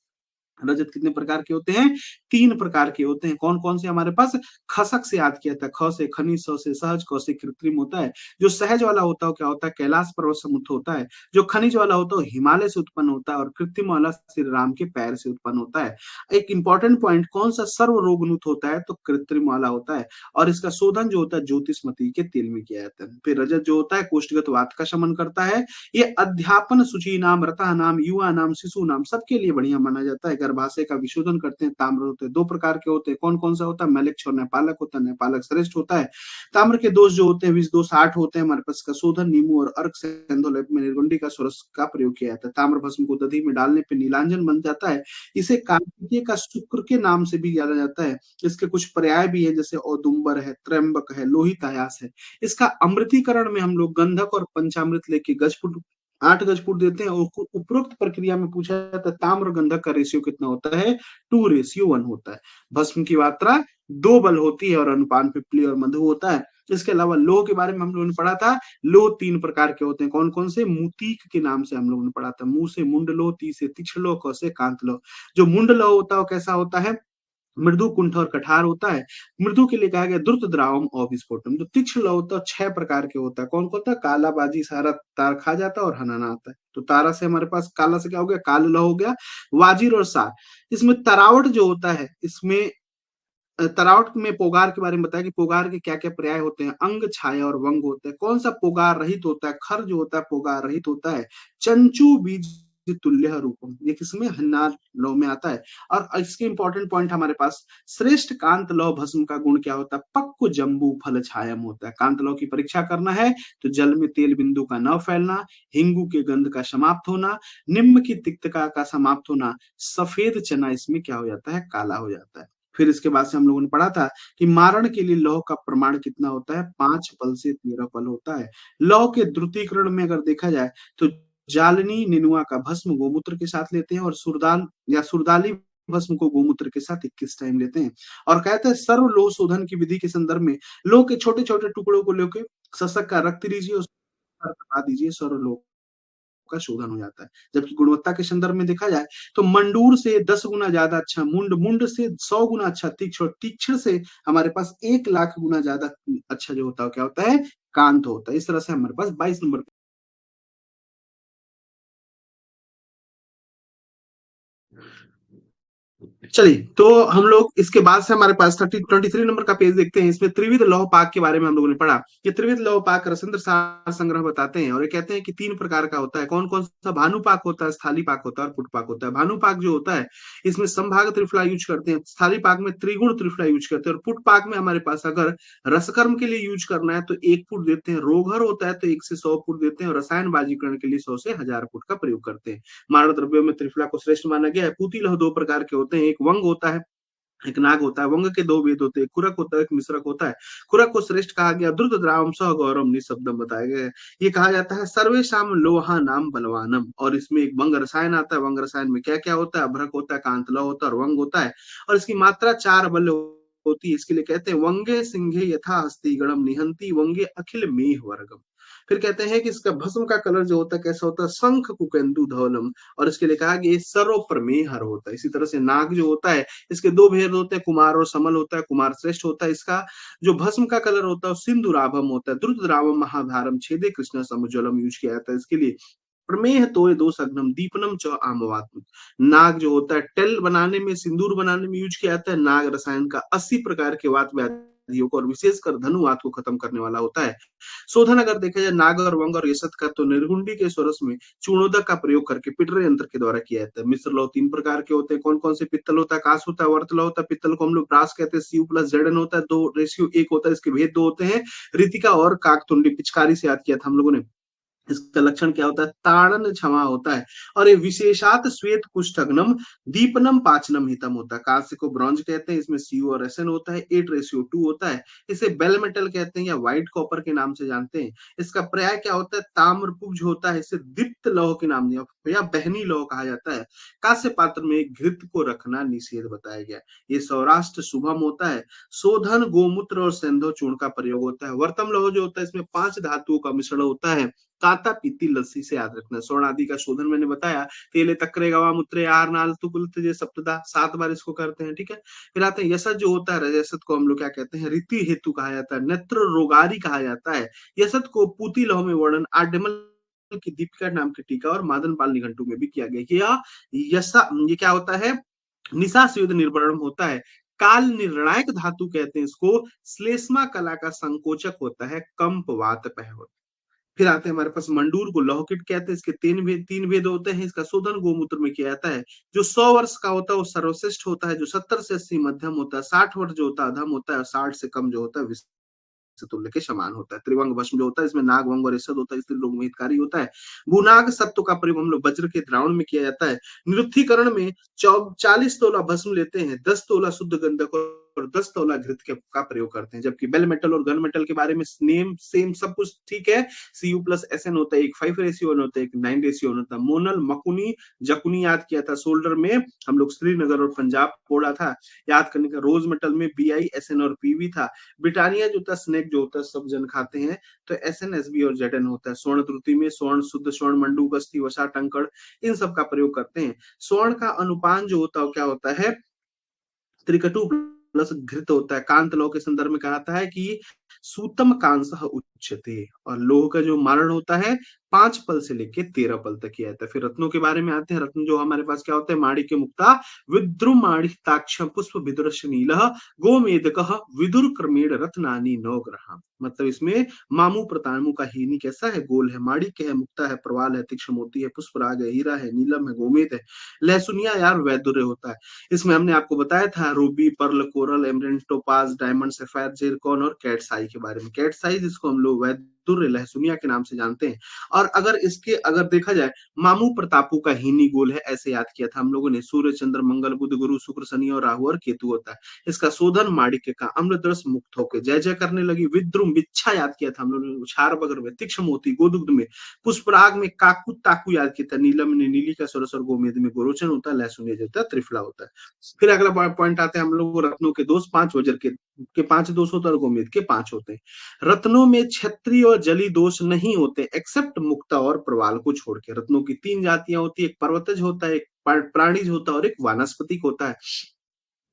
रजत कितने प्रकार के होते हैं? 3 प्रकार के होते हैं। कौन-कौन से हमारे पास? खसक से याद किया था, ख से खनिज, स से सहज, क से कृत्रिम होता है। जो सहज वाला होता है वो क्या होता है? कैलाश पर्वत से मुक्त होता है। जो खनिज वाला होता है वो हिमालय से उत्पन्न होता है और कृत्रिम वाला श्री राम के पैर से उत्पन्न होता है। एक इंपॉर्टेंट पॉइंट, कौन सा सर्व रोगनुत होता है? तो कृत्रिम वाला होता है और इसका शोधन जो होता है ज्योतिषमती के तेल में किया जाता है। फिर रजत जो होता है कोष्ठगत वात का शमन करता है। ये अध्यापन शुचि नाम, रता नाम, युवा नाम, शिशु नाम सबके लिए बढ़िया माना जाता है। गर्भाशय का विशोधन करते हैं। ताम्र होते हैं, 2 प्रकार के होते हैं। कौन-कौन सा होता है? मैलेक्ष और नेपालक होता है। नेपालक श्रेष्ठ होता है। ताम्र के दोष जो होते हैं, विष दोष 8 होते हैं हमारे पास। इसका शोधन नींबू और अर्क सेंधोलेप में निर्गुंडी का सोरस का प्रयोग किया जाता है। ताम्र भस्म को दधी में डालने पे नीलांजन बन जाता है। इसे कार्तिकेय का शुक्र के नाम से भी जाना जाता है। इसके कुछ पर्याय भी है, जैसे औदुंबर है, त्र्यंबक है, लोहितायास है। इसका अमृतीकरण में हम लोग गंधक और पंचामृत लेके गजफुट 8 गजफुट देते हैं और उपरोक्त प्रक्रिया में पूछा जाता है ताम्र गंधक का रेशियो कितना होता है? 2:1 होता है। भस्म की मात्रा 2 बल होती है और अनुपान पिप्पली और मधु होता है। इसके अलावा लोह के बारे में हम लोगों ने पढ़ा था। लोह 3 प्रकार के होते हैं। कौन-कौन से? मुतीक के नाम से हम लोगों ने पढ़ा था। मुंह से मुंड लोह, ती से तीक्ष्ण लोह, क से कांत लोह। जो मुंड लोह होता है वो कैसा होता है? मृदु, कुंठ और कठार होता है। मृदु के लिए कहा गया द्रुत द्रावम और विस्फोटम। जो तीक्ष्ण लौह होता है 6 प्रकार के होता है। कौन कौन होता है? काला, बाजी, सारा, तार खा जाता है और हनाना आता है। तो तारा से हमारे पास काला से क्या हो गया? काल लौह हो गया। वाजिर और सार। इसमें तरावट जो होता है, इसमें तरावट में पोगार के बारे में बताया कि पोगार के क्या क्या पर्याय होते हैं। अंग, छाया और वंग होते हैं। कौन सा पोगार रहित होता है? खर जो होता है पोगार रहित होता है। चंचू बीज तुल्य रूपम, ये किसमें? हन्नार लौ में आता है। और इसके इंपॉर्टेंट पॉइंट हमारे पास, श्रेष्ठ कांत लौ भस्म का गुण क्या होता है? पक्व जम्बू फल छायम होता है। कांत लौ की परीक्षा करना है तो जल में तेल बिंदु का न फैलना, हिंगू के गंध का समाप्त होना, निम्न की तिक्तता का समाप्त होना, सफेद चना इसमें क्या हो जाता है? काला हो जाता है। फिर इसके बाद से हम लोगों ने पढ़ा था कि मारण के लिए लौह का प्रमाण कितना होता है? 5 पल से 13 पल होता है। लौह के द्रुतीकरण में अगर देखा जाए तो जालनी निनुआ का भस्म गोमूत्र के साथ लेते हैं और सुरदाल या सुरदाली भस्म को गोमूत्र के साथ 21 टाइम लेते हैं। और कहते हैं सर्व लोह शोधन की विधि के संदर्भ में लोह के छोटे छोटे टुकड़ों को लेकर शशक का रक्त दीजिए, उसको दबा दीजिए, सर्व लोह का शोधन हो जाता है। जबकि गुणवत्ता के संदर्भ में देखा जाए तो मंडूर से 10 गुना ज्यादा अच्छा मुंड, मुंड से 100 गुना अच्छा तीक्ष्ण, और तीक्ष्ण से हमारे पास 1 लाख गुना ज्यादा अच्छा जो होता है क्या होता है? कांत होता है। इस तरह से हमारे पास 22 नंबर। चलिए, तो हम लोग इसके बाद से हमारे पास 23 नंबर का पेज देखते हैं। इसमें त्रिविध लौह पाक के बारे में हम लोगों ने पढ़ा कि त्रिविध लौह पाक रसेंद्र सार संग्रह बताते हैं और ये कहते हैं कि 3 प्रकार का होता है। कौन कौन सा? भानुपाक होता है, स्थाली पाक होता है और पुटपाक होता है। भानुपाक जो होता है इसमें संभाग त्रिफला यूज करते हैं। स्थाली पाक में त्रिगुण त्रिफला यूज करते हैं और पुटपाक में हमारे पास अगर रसकर्म के लिए यूज करना है तो 1 फुट देते हैं। रोघर होता है तो 1 से 100 फुट देते हैं और रसायन बाजीकरण के लिए 100 से 1000 फुट का प्रयोग करते हैं। मारक द्रव्यों में त्रिफला को श्रेष्ठ माना गया है। पूती लौह 2 प्रकार के होते हैं। एक वंग होता है, एक नाग होता है। वंग के 2 भेद होते हैं, खुरक होता है, एक मिश्रक होता है। खुरक को श्रेष्ठ कहा गया। द्रुत द्रावम सह गौरव निःशब्दम बताया गया है। ये कहा जाता है सर्वेशाम लोहा नाम बलवानम। और इसमें एक वंग रसायन आता है। वंग रसायन में क्या क्या होता है? अभ्रक होता है, कांतलौ होता है और वंग होता है। और इसकी मात्रा 4 बल होती है। इसके लिए कहते हैं वंगे सिंहे यथा हस्ती गणम निहंती वंगे अखिल मेह वर्गम। फिर कहते हैं कि इसका भस्म का कलर जो होता है कैसा होता है? शंख कुकेंदु धवलम। और इसके लिए कहा कि ये सर्व प्रमेय हर होता है। इसी तरह से नाग जो होता है इसके 2 भेद होते हैं, कुमार और समल होता है। कुमार श्रेष्ठ होता है। इसका जो भस्म का कलर होता है सिंधुराभम होता है। द्रुत द्रावम महाधारम छेदे कृष्ण समुज्वलम यूज किया जाता है। इसके लिए प्रमेह तोय दो सघनम दीपनम च आमवात्म। नाग जो होता है टेल बनाने में, सिंदूर बनाने में यूज किया जाता है। नाग रसायन का 80 प्रकार के वात व्याधियों को और विशेषकर धनुवात को खत्म करने वाला होता है। शोधन अगर देखा जाए नाग और वंग और यसत का, तो निर्गुंडी के स्वरस में चूर्णोदक का प्रयोग करके पिटरे यंत्र के द्वारा किया जाता है। मिश्र लौह 3 प्रकार के होते हैं। कौन कौन से? पित्तल होता है, कांस होता है, वर्त लौह होता है। पित्तल को हम लोग ब्रास कहते हैं। सीयू प्लस जेडन होता है, 2:1 होता है। इसके भेद 2 होते हैं। रितिका और काकतुंडी पिचकारी से याद किया था हम लोगों ने। इसका लक्षण क्या होता है? ताड़न क्षमा होता है। और ये विशेषात श्वेत कुष्ठग्नम दीपनम पाचनम हितम होता है। कांस्य को ब्रॉन्ज कहते हैं। इसमें सीयू और एसएन होता है। 8:2 होता है। इसे बेल मेटल कहते हैं या व्हाइट कॉपर के नाम से जानते हैं। इसका पर्याय क्या होता है? ताम्रपुंज होता है। इसे दीप्त लौह के नाम दिया। या बहनी लौह कहा जाता है। कांस्य पात्र में घृत को रखना निषेध बताया गया। ये सौराष्ट्र शुभम होता है। शोधन गोमूत्र और सेंधव चूर्ण का प्रयोग होता है। वर्तम लौह जो होता है इसमें 5 धातुओं का मिश्रण होता है। काता पीती लस्सी से याद रखना। स्वर्ण आदि का शोधन मैंने बताया, तेले तक्रे गवा मूत्रे आहार नाल तुकुल ये सप्तदा 7 बार इसको करते हैं, ठीक है। फिर आते हैं यसत जो होता है, यसत को हम लोग क्या कहते हैं, रीति हेतु कहा जाता है, नेत्र रोगारी कहा जाता है। यसत को पूती लौह में वर्णन आडमल की दीपिका नाम की टीका और मादन पाल निघंटू में भी किया गया। यसा ये क्या होता है, निशा से युद्ध निर्वरण होता है। काल निर्णायक धातु कहते हैं इसको। श्लेष्मा कला का संकोचक होता है। कंप वात पह होता है। फिर आते हैं हमारे पास मंडूर को लौहकिट कहते हैं। इसके 3 भेद होते हैं। इसका शोधन गोमूत्र में किया जाता है। जो 100 वर्ष का होता है वो सर्वश्रेष्ठ होता है। जो 70 से 80 मध्यम होता है। 60 वर्ष जो होता है अधम होता है। और 60 से कम जो होता है तुल्य के समान होता है। त्रिवंग भस्म जो होता है इसमें नाग वंग और इसद होता है, इसलिए लोग में हितकारी होता है। भूनाग सत्व का प्रयोग हम लोग वज्र के द्रावण में किया जाता है। निरुत्थीकरण में 40 तोला भस्म लेते हैं, 10 तोला शुद्ध गंधक और 10 तोला घृत का प्रयोग करते हैं। जबकि बेल मेटल और गन मेटल के बारे में नेम सेम सब कुछ ठीक है। Cu प्लस SN होता है, एक 5 रेशियो होता है, एक 9 रेशियो होता है। मोनल मकुनी जकुनी याद किया था। सोल्डर में हम लोग श्रीनगर और पंजाब पढ़ा था, याद करने का। रोज मेटल में BI SN और PV था। ब्रिटानिया जो था स्नेक जो होता है सब जन खाते हैं, तो SN SB और ZN होता है। स्वर्ण त्रुटि में स्वर्ण शुद्ध स्वर्ण मंडूक अस्थि वसा टंकड़ इन सब का प्रयोग करते हैं। स्वर्ण का अनुपान जो होता है क्या होता है, त्रिकटु प्लस घृत होता है। कांत लौह के संदर्भ में कहा है कि सूतम कांसह उच्यते। और लोह का जो मारण होता है 5 पल से लेके 13 पल तक किया जाता है। फिर रत्नों के बारे में आते हैं। रत्न जो हमारे पास क्या होता है, माणिक्य मुक्ता विद्रुम माणिक्ताक्ष पुष्प विदुरश नीलः गोमेदकः विदुर क्रमेण रत्नानि नवग्रह। मतलब इसमें मामू प्रतामू का हीनी कैसा है, गोल है। माणिक्य है, मुक्ता है, प्रवाल है, तीक्ष्ण मोती है, पुष्पराग है, हीरा है, नीलम है, गोमेद है, लहसुनिया यार वैदुर्य होता है। इसमें हमने आपको बताया था ruby pearl coral emerald topaz diamond sapphire zircon और कैटसाई के बारे में। कैटसाई जिसको हम लोग वैदुर्य लहसुनिया के नाम से जानते हैं। और अगर देखा जाए मामू प्रतापू का हीनी गोल है, ऐसे याद किया था हम लोगों ने। सूर्य चंद्र मंगल बुध गुरु शुक्र शनि और राहु और केतु होता है। इसका शोधन माणिक्य का अम्लदरस मुक्त होकर जय जय करने लगी। विद्रुम बिच्छा याद किया था हम लोगों ने। उछार बगर में, तीक्ष्ण मोती गोदुग्ध में, पुष्पराग में काकू ताकू याद किया था। नीलम ने नीली का सरस और गोमेद में गोरोचन होता है। लहसुनिया जो होता है त्रिफला होता है। फिर अगला पॉइंट आते हैं हम लोग रत्नों के दोष 5, वज्र के 5 दोष होते हैं और गोमेद के 5 होते हैं। रत्नों में क्षत्रिय और जली दोष नहीं होते एक्सेप्ट मुक्ता और प्रवाल को छोड़ के। रत्नों की 3 जातियां होती है, एक पर्वतज होता है, एक प्राणीज होता है और एक वानस्पतिक होता है।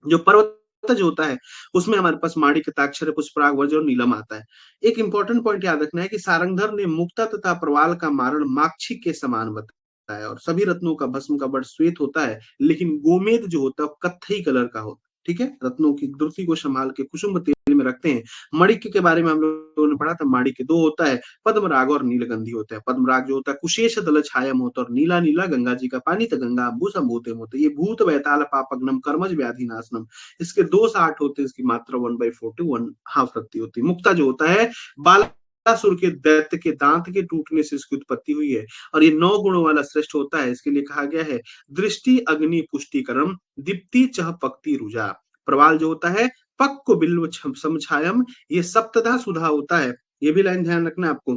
जो पर्वतज होता है उसमें हमारे पास माणिक्य ताक्षर पुष्पराग वज्र और नीलम आता है। एक इंपॉर्टेंट पॉइंट याद रखना है कि सारंगधर ने मुक्ता तथा प्रवाल का मारण माक्षिक के समान बताया है। और सभी रत्नों का भस्म का बड़ श्वेत होता है, लेकिन गोमेद जो होता है कत्थई कलर का होता है, ठीक है। रत्नों की द्रुति को संभाल के कुसुम तेल में रखते हैं। मणिक्य के बारे में हम लोगों ने पढ़ा था। माणिक्य 2 होता है, पद्मराग और नीलगंधी होता है। पद्मराग जो होता है कुशेष दल छायम होता है और नीला नीला गंगा जी का पानी तो गंगा अम्बु संभूते होते। ये भूत बैताल पापग्नम कर्मज व्याधि नाशनम। इसके 2 से 8 होते हैं। इसकी मात्रा 1/4 1/2 रत्ती होती है। मुक्ता जो होता है बालासुर के दैत्य के दांत के टूटने से इसकी उत्पत्ति हुई है और ये 9 गुणों वाला श्रेष्ठ होता है। इसके लिए कहा गया है दृष्टि अग्नि पुष्टिकरम दीप्ति चह पक्ति रुजा। प्रवाल जो होता है पक को बिल्व समछायम, ये सप्तधा सुधा होता है। ये भी लाइन ध्यान रखना आपको।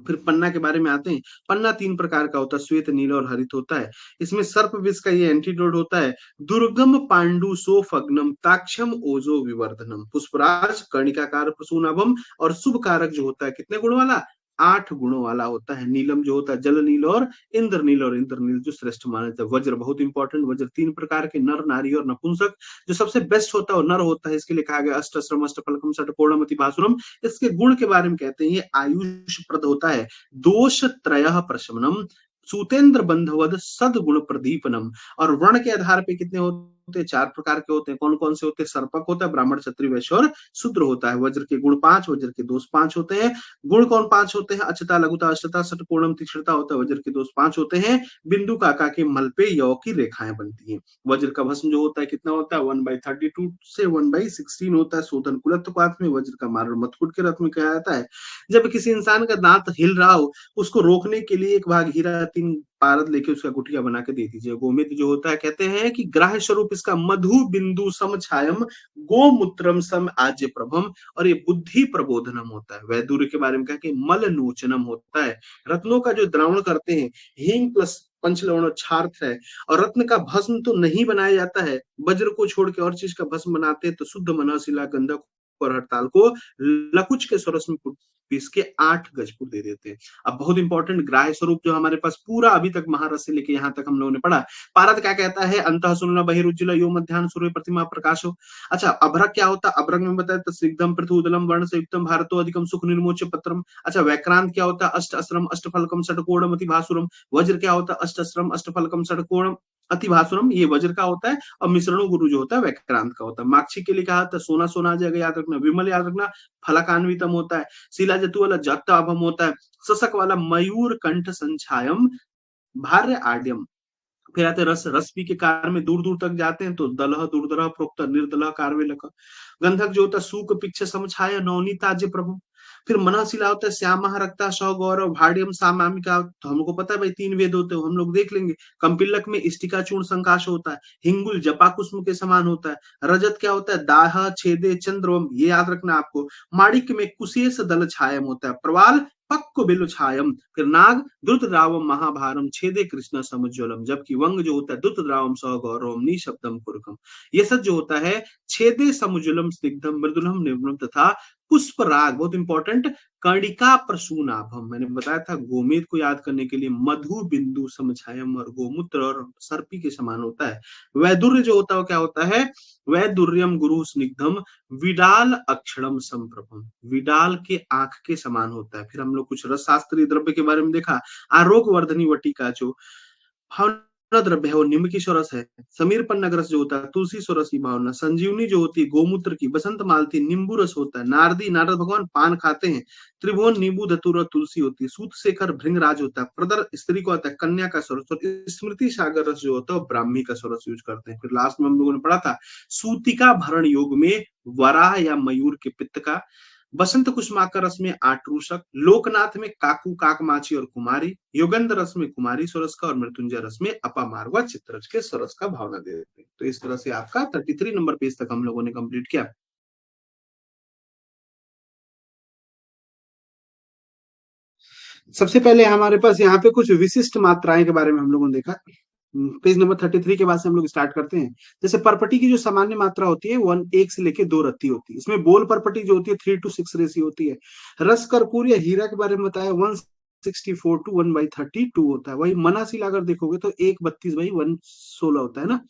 फिर पन्ना के बारे में आते हैं। पन्ना 3 प्रकार का होता है, श्वेत नील और हरित होता है। इसमें सर्प विष का ये एंटीडोट होता है। दुर्गम पांडु सोफग्नम ताक्षम ओजो विवर्धनम। पुष्पराज कर्णिकाकार प्रसूनाभम और शुभ कारक जो होता है कितने गुण वाला, 8 गुणों वाला होता है। नीलम जो होता है जल नील और इंद्रनील जो श्रेष्ठ माना जाता है। वज्र बहुत इंपॉर्टेंट। वज्र 3 प्रकार के, नर नारी और नपुंसक। जो सबसे बेस्ट होता है वो नर होता है। इसके लिए कहा गया अष्टश्रम अष्टफलकम षटकोणमति भासुरम। इसके गुण के बारे में कहते हैं ये आयुषप्रद होता है। दोष त्रयः प्रशमनम सूतेन्द्र बंधवद सदगुण प्रदीपनम। और वर्ण के आधार पे कितने होते हैं, 4 प्रकार के होते हैं। कौन कौन से होते हैं, सर्पक होता है, ब्राह्मण क्षत्रिय वैश्य और शूद्र होता है। वज्र के गुण 5, वज्र के दोष 5 होते हैं। गुण कौन 5 होते हैं, अचता लघुता अष्टता षटकोणम तीक्ष्णता होता है। वज्र के दोष 5 होते हैं। बिंदु काका के मल पे यौ की रेखाएं बनती हैं। वज्र का भस्म जो होता है कितना होता है, 1/32 से 1/16 होता है। शोधन कुलत्वपात में वज्र का मारण मथकुट के रथ में कहा जाता है। जब किसी इंसान का दांत हिल रहा हो उसको रोकने के लिए एक भाग हीरा 3 पारद लेके उसका गुठिया बना के दे दीजिए। गोमेद जो होता है कहते हैं कि ग्राह्य स्वरूप इसका मधु बिंदु सम छायम गोमूत्रम सम आज्य प्रभम, और ये बुद्धि प्रबोधनम होता है। वैदुर्य के बारे में कहा कि मल नोचनम होता है, रत्नों का जो द्रावण करते हैं, हींग प्लस पंचलवण और क्षार्थ है, और रत्न का भस्म तो नहीं बनाया जाता है, वज्र को छोड़ के और चीज का भस्म बनाते हैं तो शुद्ध मनशिला गंधक और हड़ताल को लकुच के सरस में पीस के 8 गजपुर दे देते हैं। अब बहुत इंपॉर्टेंट ग्राह्य स्वरूप जो हमारे पास पूरा अभी तक महारस से लेके यहाँ तक हम लोगों ने पढ़ा। पारद क्या कहता है? अंतः सुनना बहिरुज्ज्वल यो मध्याह्न सूर्य प्रतिमा प्रकाशो। अच्छा, अभ्रक क्या होता है? अभ्रक में बताया तस्निग्धम पृथुदलम वर्ण संयुक्तम भारतो अधिकम सुख निर्मोच्य पत्रम। अच्छा, वैक्रांत क्या होता है? अष्ट अस्त्रम अष्टफलकम षटकोणम अति भासुरम। वज्र क्या होता है? अष्ट अस्त्रम अष्टफलकम षटकोणम अति भासुरम, ये वज्र का होता है। और मिश्रणु गुरु जो होता है वैक्रांत का होता है। माक्षी के लिए कहा था सोना सोना जगह याद रखना, विमल याद रखना फलकान्वितम होता है, शिला जतु वाला जत्ताभम होता है, शशक वाला मयूर कंठ संछायम भार्य आड्यम। फिर आते रस, रश्मि के कार में दूर दूर तक जाते हैं तो दलह दूरदरह प्रोक्त निर्दलह कार्य लक। गंधक जो होता है सूक पिक्ष समछाय नवनी ताज्य प्रभु। फिर मनशिला होता है श्याम रक्ता सौ गौरव भाड्यम सामामिका, तो हमको पता है भाई 3 वेद होते हैं, हम लोग देख लेंगे। कंपिलक में इष्टिका चूर्ण संकाश होता है, हिंगुल जपा कुसुम के समान होता है। रजत क्या होता है? दाह छेदे चंद्रवम, ये याद रखना आपको। माणिक में कुशेष दल छायम होता है, प्रवाल पक्को बिलो छायम। फिर नाग द्रुत द्रावम महाभारम छेदे कृष्ण समुज्वलम, जबकि वंग जो होता है द्रुत द्रावम सह गौरवम निशब्दम कुरकम। ये सब जो होता है छेदे समुज्वलम स्निग्धम मृदुलम निर्मलम तथा पुष्प राग, बहुत इंपॉर्टेंट, कर्णिका प्रसूनाभम। मैंने बताया था गोमेद को याद करने के लिए मधु बिंदु समछायम और गोमूत्र और सर्पी के समान होता है। वैदुर्य जो होता है क्या होता है? वैदुर्यम गुरु स्निग्धम विडाल अक्षरम संप्रभम, विडाल के आंख के समान होता है। फिर हम लोग कुछ रसशास्त्रीय द्रव्य के बारे में देखा। आरोग्य वर्धनी वटिका जो भावना द्रव्य है वो नीम की सोरस है। समीर पन्नग रस जो होता है तुलसी सोरस की भावना। संजीवनी जो होती है गोमूत्र की। बसंत मालती नींबू रस होता है। नारदी, नारद भगवान पान खाते हैं। त्रिभुवन नींबू धतूरा तुलसी होती है। सूत शेखर भृंगराज होता है। प्रदर स्त्री को आता है कन्या का सोरस, और स्मृति सागर रस जो होता है ब्राह्मी का सोरस यूज करते हैं। फिर लास्ट में हम लोगों ने पढ़ा था सूतिका भरण योग में वराह या मयूर के पित्त का। बसंत कुसुमाकर रस में आट्रूषक, लोकनाथ में काकू काकमाची और कुमारी, योगेंद्र रस में कुमारी स्वरस का, और मृत्युंजय रस में अपामार व चित्रज के स्वरस का भावना दे देते हैं। तो इस तरह से आपका 33 नंबर पेज तक हम लोगों ने कंप्लीट किया। सबसे पहले हमारे पास यहाँ पे कुछ विशिष्ट मात्राएं के बारे में हम लोगों ने देखा। पेज नंबर 33 के बाद से हम लोग स्टार्ट करते हैं। जैसे परपटी की जो सामान्य मात्रा होती है 1 से लेके 2 रत्ती होती है। इसमें बोल परपटी जो होती है 3:6 रेशियो होती है। रस कर्पूर या हीरा के बारे में बताया 164:1/32 होता है। वही मनासिल अगर देखोगे तो 1:32/116 होता है ना।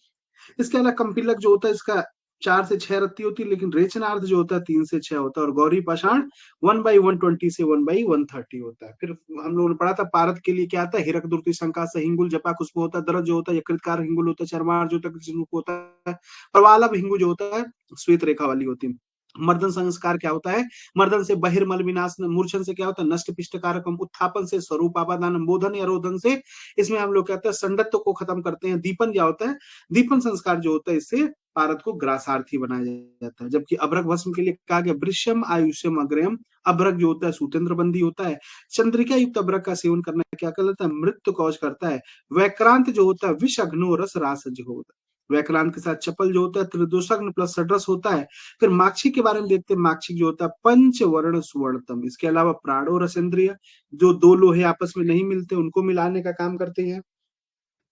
इसके अलावा कंपिलक जो होता है इसका 4 से 6 रत्ती होती है, लेकिन रेचनार्थ जो होता है 3 से 6 होता है। और गौरी पाषाण 1/120 से 1/130 होता है। फिर हम लोगों ने पढ़ा था पारद के लिए क्या आता है? हिरक दुर्ति शंका से हिंगुल जपा कुष्प होता है। दरद जो होता है यकृतकार हिंगुल होता है। चरमार जो होता होता है। प्रवालभ हिंगु जो होता है श्वेत रेखा वाली होती है। मर्दन संस्कार क्या होता है? मर्दन से बहिर्मल विनाश, मूर्छन से क्या होता है? नष्ट पिष्ट कारकम, उत्थापन से स्वरूप आपादान, बोधन या रोधन से इसमें हम लोग कहते हैं संडत्व को खत्म करते हैं। दीपन क्या होता है? दीपन संस्कार जो होता है इससे पारद को ग्रासार्थी बनाया जाता है। जबकि अभ्रक भस्म के लिए कहा गया वृषम आयुष्यम अग्रयम। अभ्रक जो होता है सूतेंद्र बंदी होता है। चंद्रिका युक्त अभ्रक का सेवन करना क्या कहलाता है? मृत्यु कौज करता है। वैक्रांत जो होता है विष अग्नो रस रासज होता है। वैक्रांत के साथ चपल जो होता है त्रिदोषग्न प्लस षड्रस होता है। फिर माक्षी के बारे में देखते हैं। माक्षी जो होता है पंचवर्ण सुवर्णतम। इसके अलावा प्राणो रसेंद्रिय जो 2 लोहे आपस में नहीं मिलते उनको मिलाने का काम करते हैं।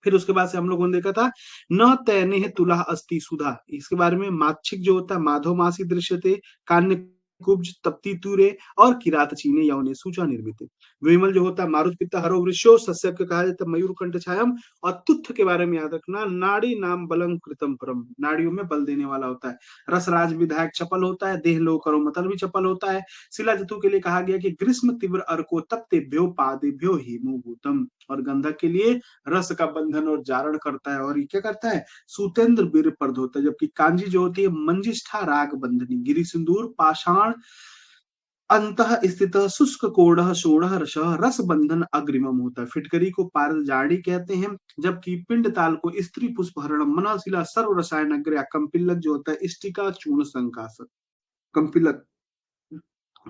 फिर उसके बाद से हम लोगों ने देखा था न तैने तुला अस्ति सुधा। इसके बारे में माक्षिक जो होता है माधो मासी दृश्यते कान्य कुब्ज तप्ती तूरे और किरात चीने यौने सूचा निर्मित। विमल जो होता है मारुत पित्त हरो वृषो सस्य के कहा जाता है मयूर कंठ छायम। और तुथ के बारे में याद रखना नाड़ी नाम बलम कृतम परम, नाड़ियों में बल देने वाला होता है। रसराज विधायक चपल होता है। देह लो करो मतलब भी चपल होता है। शिला जतु के लिए कहा गया कि ग्रीष्म तीव्र अर्को तप्तेभ्यो पादेभ्यो हिमोभूतम। और गंधक के लिए रस का बंधन और जारण करता है। और ये क्या करता है? सूतेंद्र वीर प्रद होता है। जबकि कांजी जो होती है मंजिष्ठा राग बंधनी, गिरि सिंदूर पाषाण अंतः स्थित शुष्क कोढ़ सोढ़ रस रस बंधन अग्रिमम होता है। फिटकरी को पारजाड़ी कहते हैं। जबकि पिंड ताल को स्त्री पुष्प हरण मनाशिला सर्व रसायन अग्रया कंपिलक जो होता है स्टिका चूर्ण संकाशक। कंपिलक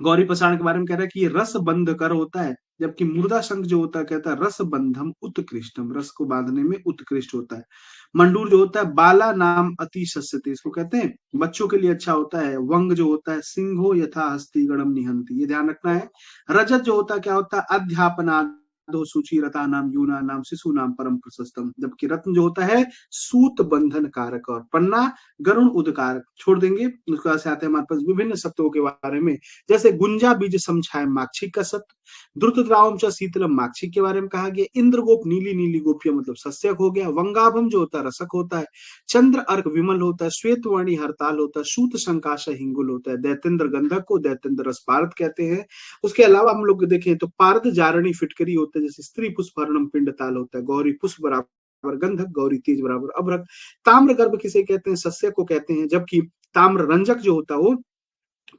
गौरी प्रसारण के बारे में कह रहा है कि ये रस बंध कर होता है, जबकि मुर्दा शंख जो होता है कहता है रस बंधम उत्कृष्टम, रस को बांधने में उत्कृष्ट होता है। मंडूर जो होता है बाला नाम अति सस्यते, इसको कहते हैं बच्चों के लिए अच्छा होता है। वंग जो होता है सिंहो यथा हस्ती गणम निहंती, ये ध्यान रखना है। रजत जो होता है क्या होता है अध्यापना दो सूची रता नाम यूना नाम शिशु नाम परम प्रशस्तम, जबकि रत्न जो होता है सूत बंधन कारक, और पन्ना गरुण उदकारक। छोड़ देंगे, उसके बाद से आते हैं हमारे पास विभिन्न सत्वों के बारे में, जैसे गुंजा बीज समझाए माक्षिक का सत्व, द्रुतद्रावम च शीतलम माक्षिक के बारे में कहा गया। इंद्रगोप नीली नीली गोपिया मतलब सस्यक हो गया। वंगाभम जो होता है रसक होता है। चंद्र अर्क विमल होता है। श्वेतवर्णी हरताल होता है। सूत संकाश हिंगुल होता है। दैतेंद्र गंधक को दैतेंद्र रस पारद कहते हैं। उसके अलावा हम लोग देखें तो पारद जारणी फिटकरी होता है, जैसे स्त्री पुष्प हरणम पिंड ताल होता है। गौरी पुष्प बराबर गंधक, गौरी तेज बराबर अभ्रक। ताम्र गर्भ किसे कहते हैं, सस्य को कहते हैं, जबकि ताम्र रंजक जो होता है वो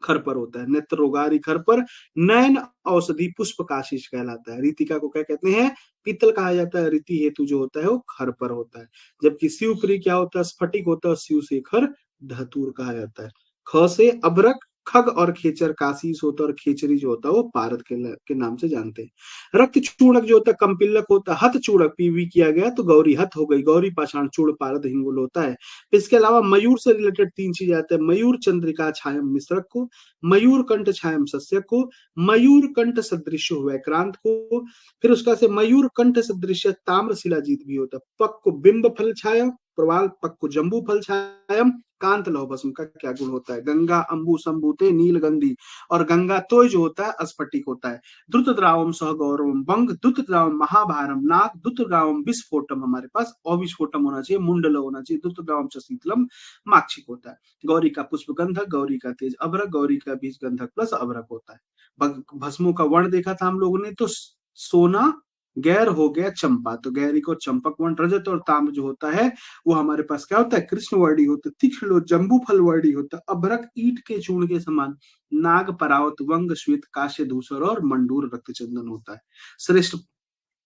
खर पर होता है। नेत्र रोगारी खर पर। नयन औषधि पुष्प काशीष कहलाता है। रीतिका को क्या कहते हैं, पीतल कहा जाता है। रीति हेतु जो होता है वो खर पर होता है। जबकि शिवप्री क्या होता है, स्फटिक होता है। शिव शेखर धतूर कहा जाता है। ख से अभ्रक, खग और खेचर काशीस होता है, और खेचरी जो होता है वो पारद के नाम से जानते हैं। रक्त चूड़क जो होता है कंपिलक होता है। हथ चूड़क पीवी किया गया तो गौरी हथ हो गई। गौरी पाषाण चूड़ पारद हिंगुल होता है। इसके अलावा मयूर से रिलेटेड तीन चीज आते हैं। मयूर चंद्रिका छायम मिश्रक को, मयूर कंठ छायम सस्य को, मयूर कंठ सदृश वैक्रांत को। फिर उसका से मयूर कंठ सदृश ताम्र शिलाजीत भी होता है। पक को बिंब फल छाया, प्रवाल पक को जम्बू फल छायम। कांत लौह भस्म का क्या गुण होता है, गंगा अंबु संबुते नीलगंधी, और गंगा तोय जो होता है अस्फटिक होता है। द्रुत द्रावम सह गौरवम बंग, द्रुत द्रावम महाभारम नाग, द्रुत द्रावम विस्फोटम, हमारे पास अविस्फोटम होना चाहिए, मुंडल होना चाहिए। द्रुत द्रावम च शीतलम माक्षिक होता है। गौरी का पुष्प गंधक, गौरी का तेज अभ्रक, गौरी का बीज गंधक प्लस अभ्रक होता है। भस्मों का वर्ण देखा था हम लोगों ने, तो सोना गैर हो गया चंपा, तो गैरी को चंपक वर्ण। रजत और ताम्र जो होता है वो हमारे पास क्या होता है, कृष्ण वर्णी होता है। तीक्ष्ण जम्बू फल वर्णी होता है। अभ्रक ईट के चूर्ण के समान। नाग परावत वंग श्वेत काश्य धूसर, और मंडूर रक्तचंदन होता है। श्रेष्ठ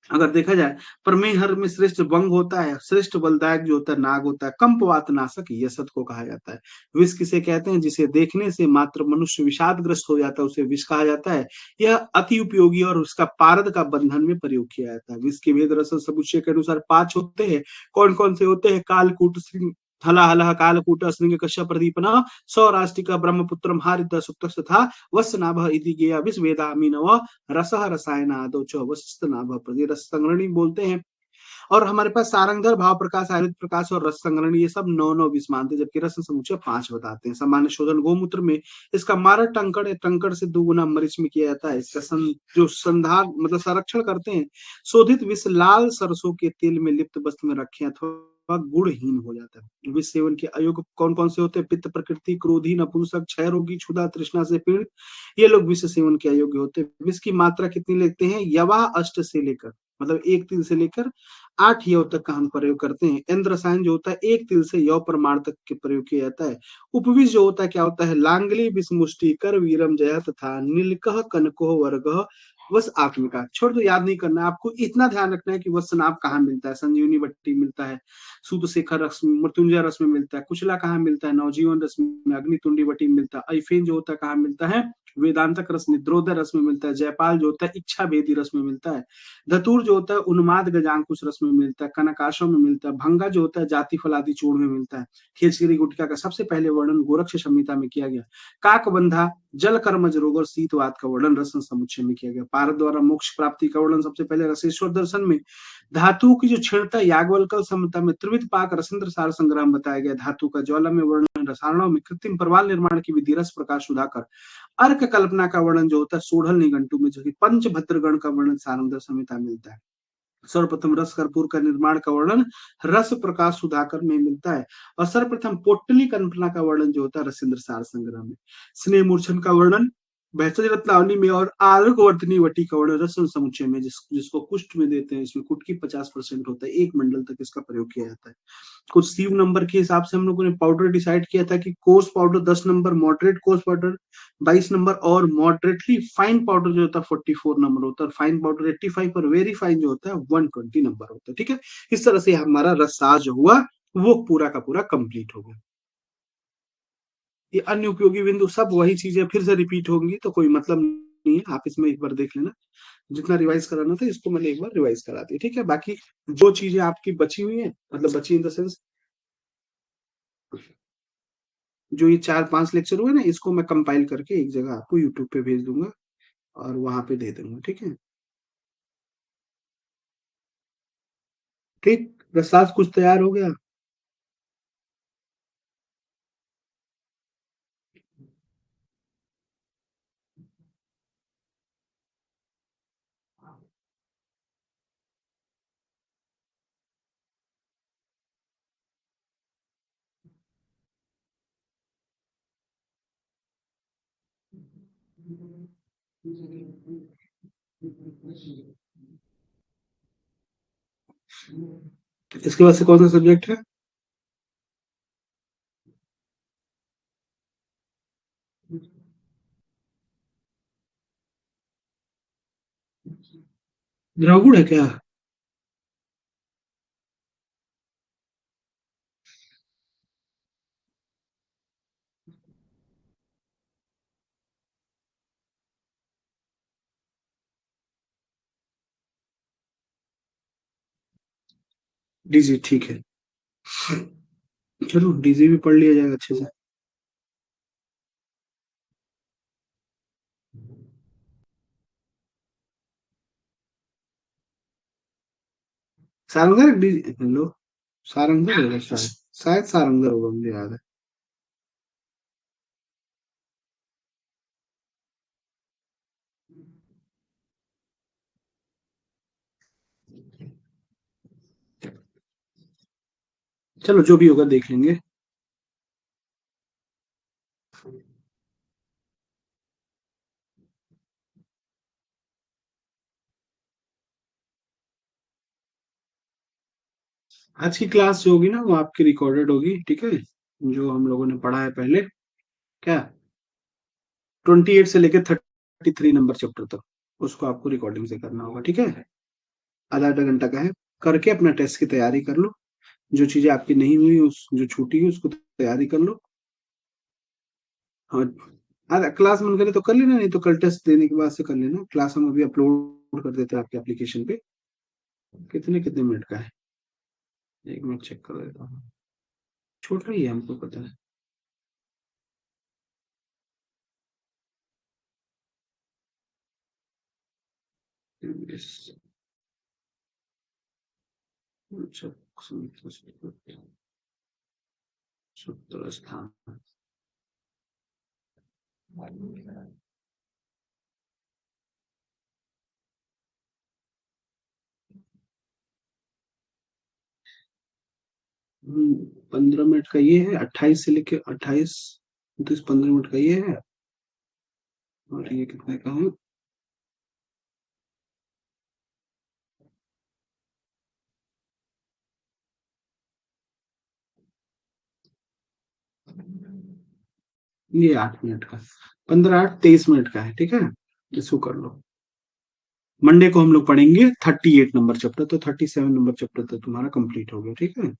अगर देखा जाए, परमेहर में श्रेष्ठ वंग होता है। श्रेष्ठ बलदायक जो होता है नाग होता है। कंपवात नाशक यसत को कहा जाता है। विष किसे कहते हैं, जिसे देखने से मात्र मनुष्य विषादग्रस्त हो जाता है उसे विष कहा जाता है। यह अति उपयोगी और उसका पारद का बंधन में प्रयोग किया जाता है। विष के भेद रस समुच्चय के अनुसार 5 होते हैं। कौन कौन से होते हैं, कालकूट श्रृंग हला हला कालकूट श्रृंग कश्यप प्रदीपना सौराष्ट्रिका ब्रह्मपुत्रम हारित सुप्त तथा वत्सनाभ इति गेया विश्वेदामीनव रसः रसायनादो च वशिष्ठ नाभ प्रति, रस संग्रहणी बोलते हैं। और हमारे पास सारंगधर भाव प्रकाश आयुध प्रकाश और रस संग्रहणी ये सब 9 9 विष मानते, जबकि रस समुच्चय 5 बताते हैं। सामान्य शोधन गोमूत्र में इसका मारक टंकड़ टंकड़ से 2 गुना मरीच में किया जाता है। इसका जो संधार मतलब संरक्षण करते हैं। शोधित विष लाल सरसों के तेल में लिप्त वस्त्र में रखें अथवा गुणहीन हो जाता है। विष सेवन के अयोग कौन कौन से होते हैं, पित्त प्रकृति, क्रोधी, नपुंसक, क्षय रोगी, क्षुधा तृष्णा से पीड़ित, ये लोग विष सेवन के अयोग्य होते हैं। विष की मात्रा कितनी लेते हैं, यवा अष्ट से लेकर मतलब 1 तिल से लेकर 8 यव तक का हम प्रयोग करते हैं। इंद्र रसायन जो होता है 1 तिल से यव प्रमाण तक के प्रयोग किया जाता है। उपविष जो होता है क्या होता है, लांगली विषमुष्टि कर वीरम जय तथा नीलकह कनको वर्ग वस आत्मिका। छोड़ दो, याद नहीं करना है आपको, इतना ध्यान रखना है कि वह नाभ कहाँ मिलता है। संजीवनी बट्टी मिलता है, सूत शेखर रस में, मृत्युंजय रस में मिलता है। कुचला कहाँ मिलता है, नवजीवन रस में। अग्नितुंडी बट्टी में मिलता है। ऐफेन जो होता है कहाँ मिलता है, वेदांतक रस निद्रोदय रस में मिलता है। जयपाल जो होता है इच्छा भेदी रस में मिलता है। धतूर जो होता है उन्माद गजांकुश रस में मिलता है। कनकाशों में मिलता है। भंगा जो होता है जाति फल आदि चूर्ण में मिलता है। खेचगिरी गुटका का सबसे पहले वर्णन गोरक्ष संहिता में किया गया। काकबंधा जल कर्मज रोग और शीतवात का वर्णन रसन समुच्चय में किया गया। पारद द्वारा मोक्ष प्राप्ति का वर्णन सबसे पहले रसेश्वर दर्शन में। धातु की जो क्षीणता याज्ञवल्क्य संहिता में त्रिविध पाक रसेंद्र सार संग्राम बताया गया। धातु का ज्वाला में वर्णन रसायनों में। कृत्रिम परवाल निर्माण की विधि रस प्रकाश सुधाकर। अर्क कल्पना का वर्णन जो होता है सोढ़ल निघंटू में, जो कि पंचभद्रगण का वर्णन सारंगधर संहिता में मिलता है। सर्वप्रथम रस कर्पूर का निर्माण का वर्णन रस प्रकाश सुधाकर में मिलता है। और सर्वप्रथम पोटली कल्पना का वर्णन जो होता है रसेंद्र सार संग्रह में। स्नेह मूर्छन का वर्णन भैंसज रत्नावली में। और आलोक वर्तनी वटी का वर्णन रसन समुच्चय में, जिसको कुष्ठ में देते हैं। इसमें कुट की 50% होता है। 1 मंडल तक इसका प्रयोग किया जाता है। कुछ सीव नंबर के हिसाब से हम लोगों ने पाउडर डिसाइड किया था कि course powder 10 number, moderate course powder 22 number, और मॉडरेटली फाइन पाउडर जो होता है 44 नंबर होता है। फाइन पाउडर 85 और वेरी फाइन जो होता है 120 नंबर होता है। ठीक है, इस तरह से हमारा रससाज जो हुआ वो पूरा का पूरा कंप्लीट हो गया। ये अन्य उपयोगी बिंदु सब वही चीजें फिर से रिपीट होंगी, तो कोई मतलब नहीं है, आप इसमें एक बार देख लेना। जितना रिवाइज कराना था इसको मैंने एक बार रिवाइज करा दिया, ठीक है। बाकी जो चीजें आपकी बची हुई हैं, मतलब बची इन द सेंस, जो ये 4-5 लेक्चर हुए ना, इसको मैं कंपाइल करके एक जगह आपको यूट्यूब पे भेज दूंगा और वहां पे दे दूंगा, ठीक है। ठीक, प्रसाद कुछ तैयार हो गया। इसके बाद से कौन सा सब्जेक्ट है? द्रविड़ है क्या? डीजी, ठीक है। चलो डीजी भी पढ़ लिया जाएगा अच्छे से। सारंगधर डीजी, लो, सारंगधर होगा शायद, शायद सारंगधर होगा, मुझे याद है। चलो जो भी होगा देख लेंगे। आज की क्लास जो होगी ना वो आपकी रिकॉर्डेड होगी, ठीक है। जो हम लोगों ने पढ़ा है पहले, क्या, 28 से लेकर 33 नंबर चैप्टर तक, उसको आपको रिकॉर्डिंग से करना होगा, ठीक है। आधा आधा घंटा का है, करके अपना टेस्ट की तैयारी कर लो। जो चीजें आपकी नहीं हुई, उस जो छूटी हुई उसको तैयारी कर लो। हाँ, अरे क्लास मन करे तो कर लेना, नहीं तो कल टेस्ट देने के बाद से कर लेना। क्लास हम अभी अपलोड कर देते हैं आपके एप्लीकेशन पे। कितने कितने मिनट का है? एक मिनट चेक कर लेता हूँ। छोटा ही है, हमको पता है। अच्छा, सत्तर स्थान। 15 मिनट का ये है, 28 से लेके 28, 15 मिनट का ये है। और ये कितने का है? ये 8 मिनट का, 15 8 23 मिनट का है, ठीक है। इसको कर लो। मंडे को हम लोग पढ़ेंगे 38 नंबर चैप्टर, तो 37 नंबर चैप्टर तक तुम्हारा कंप्लीट हो गया, ठीक है।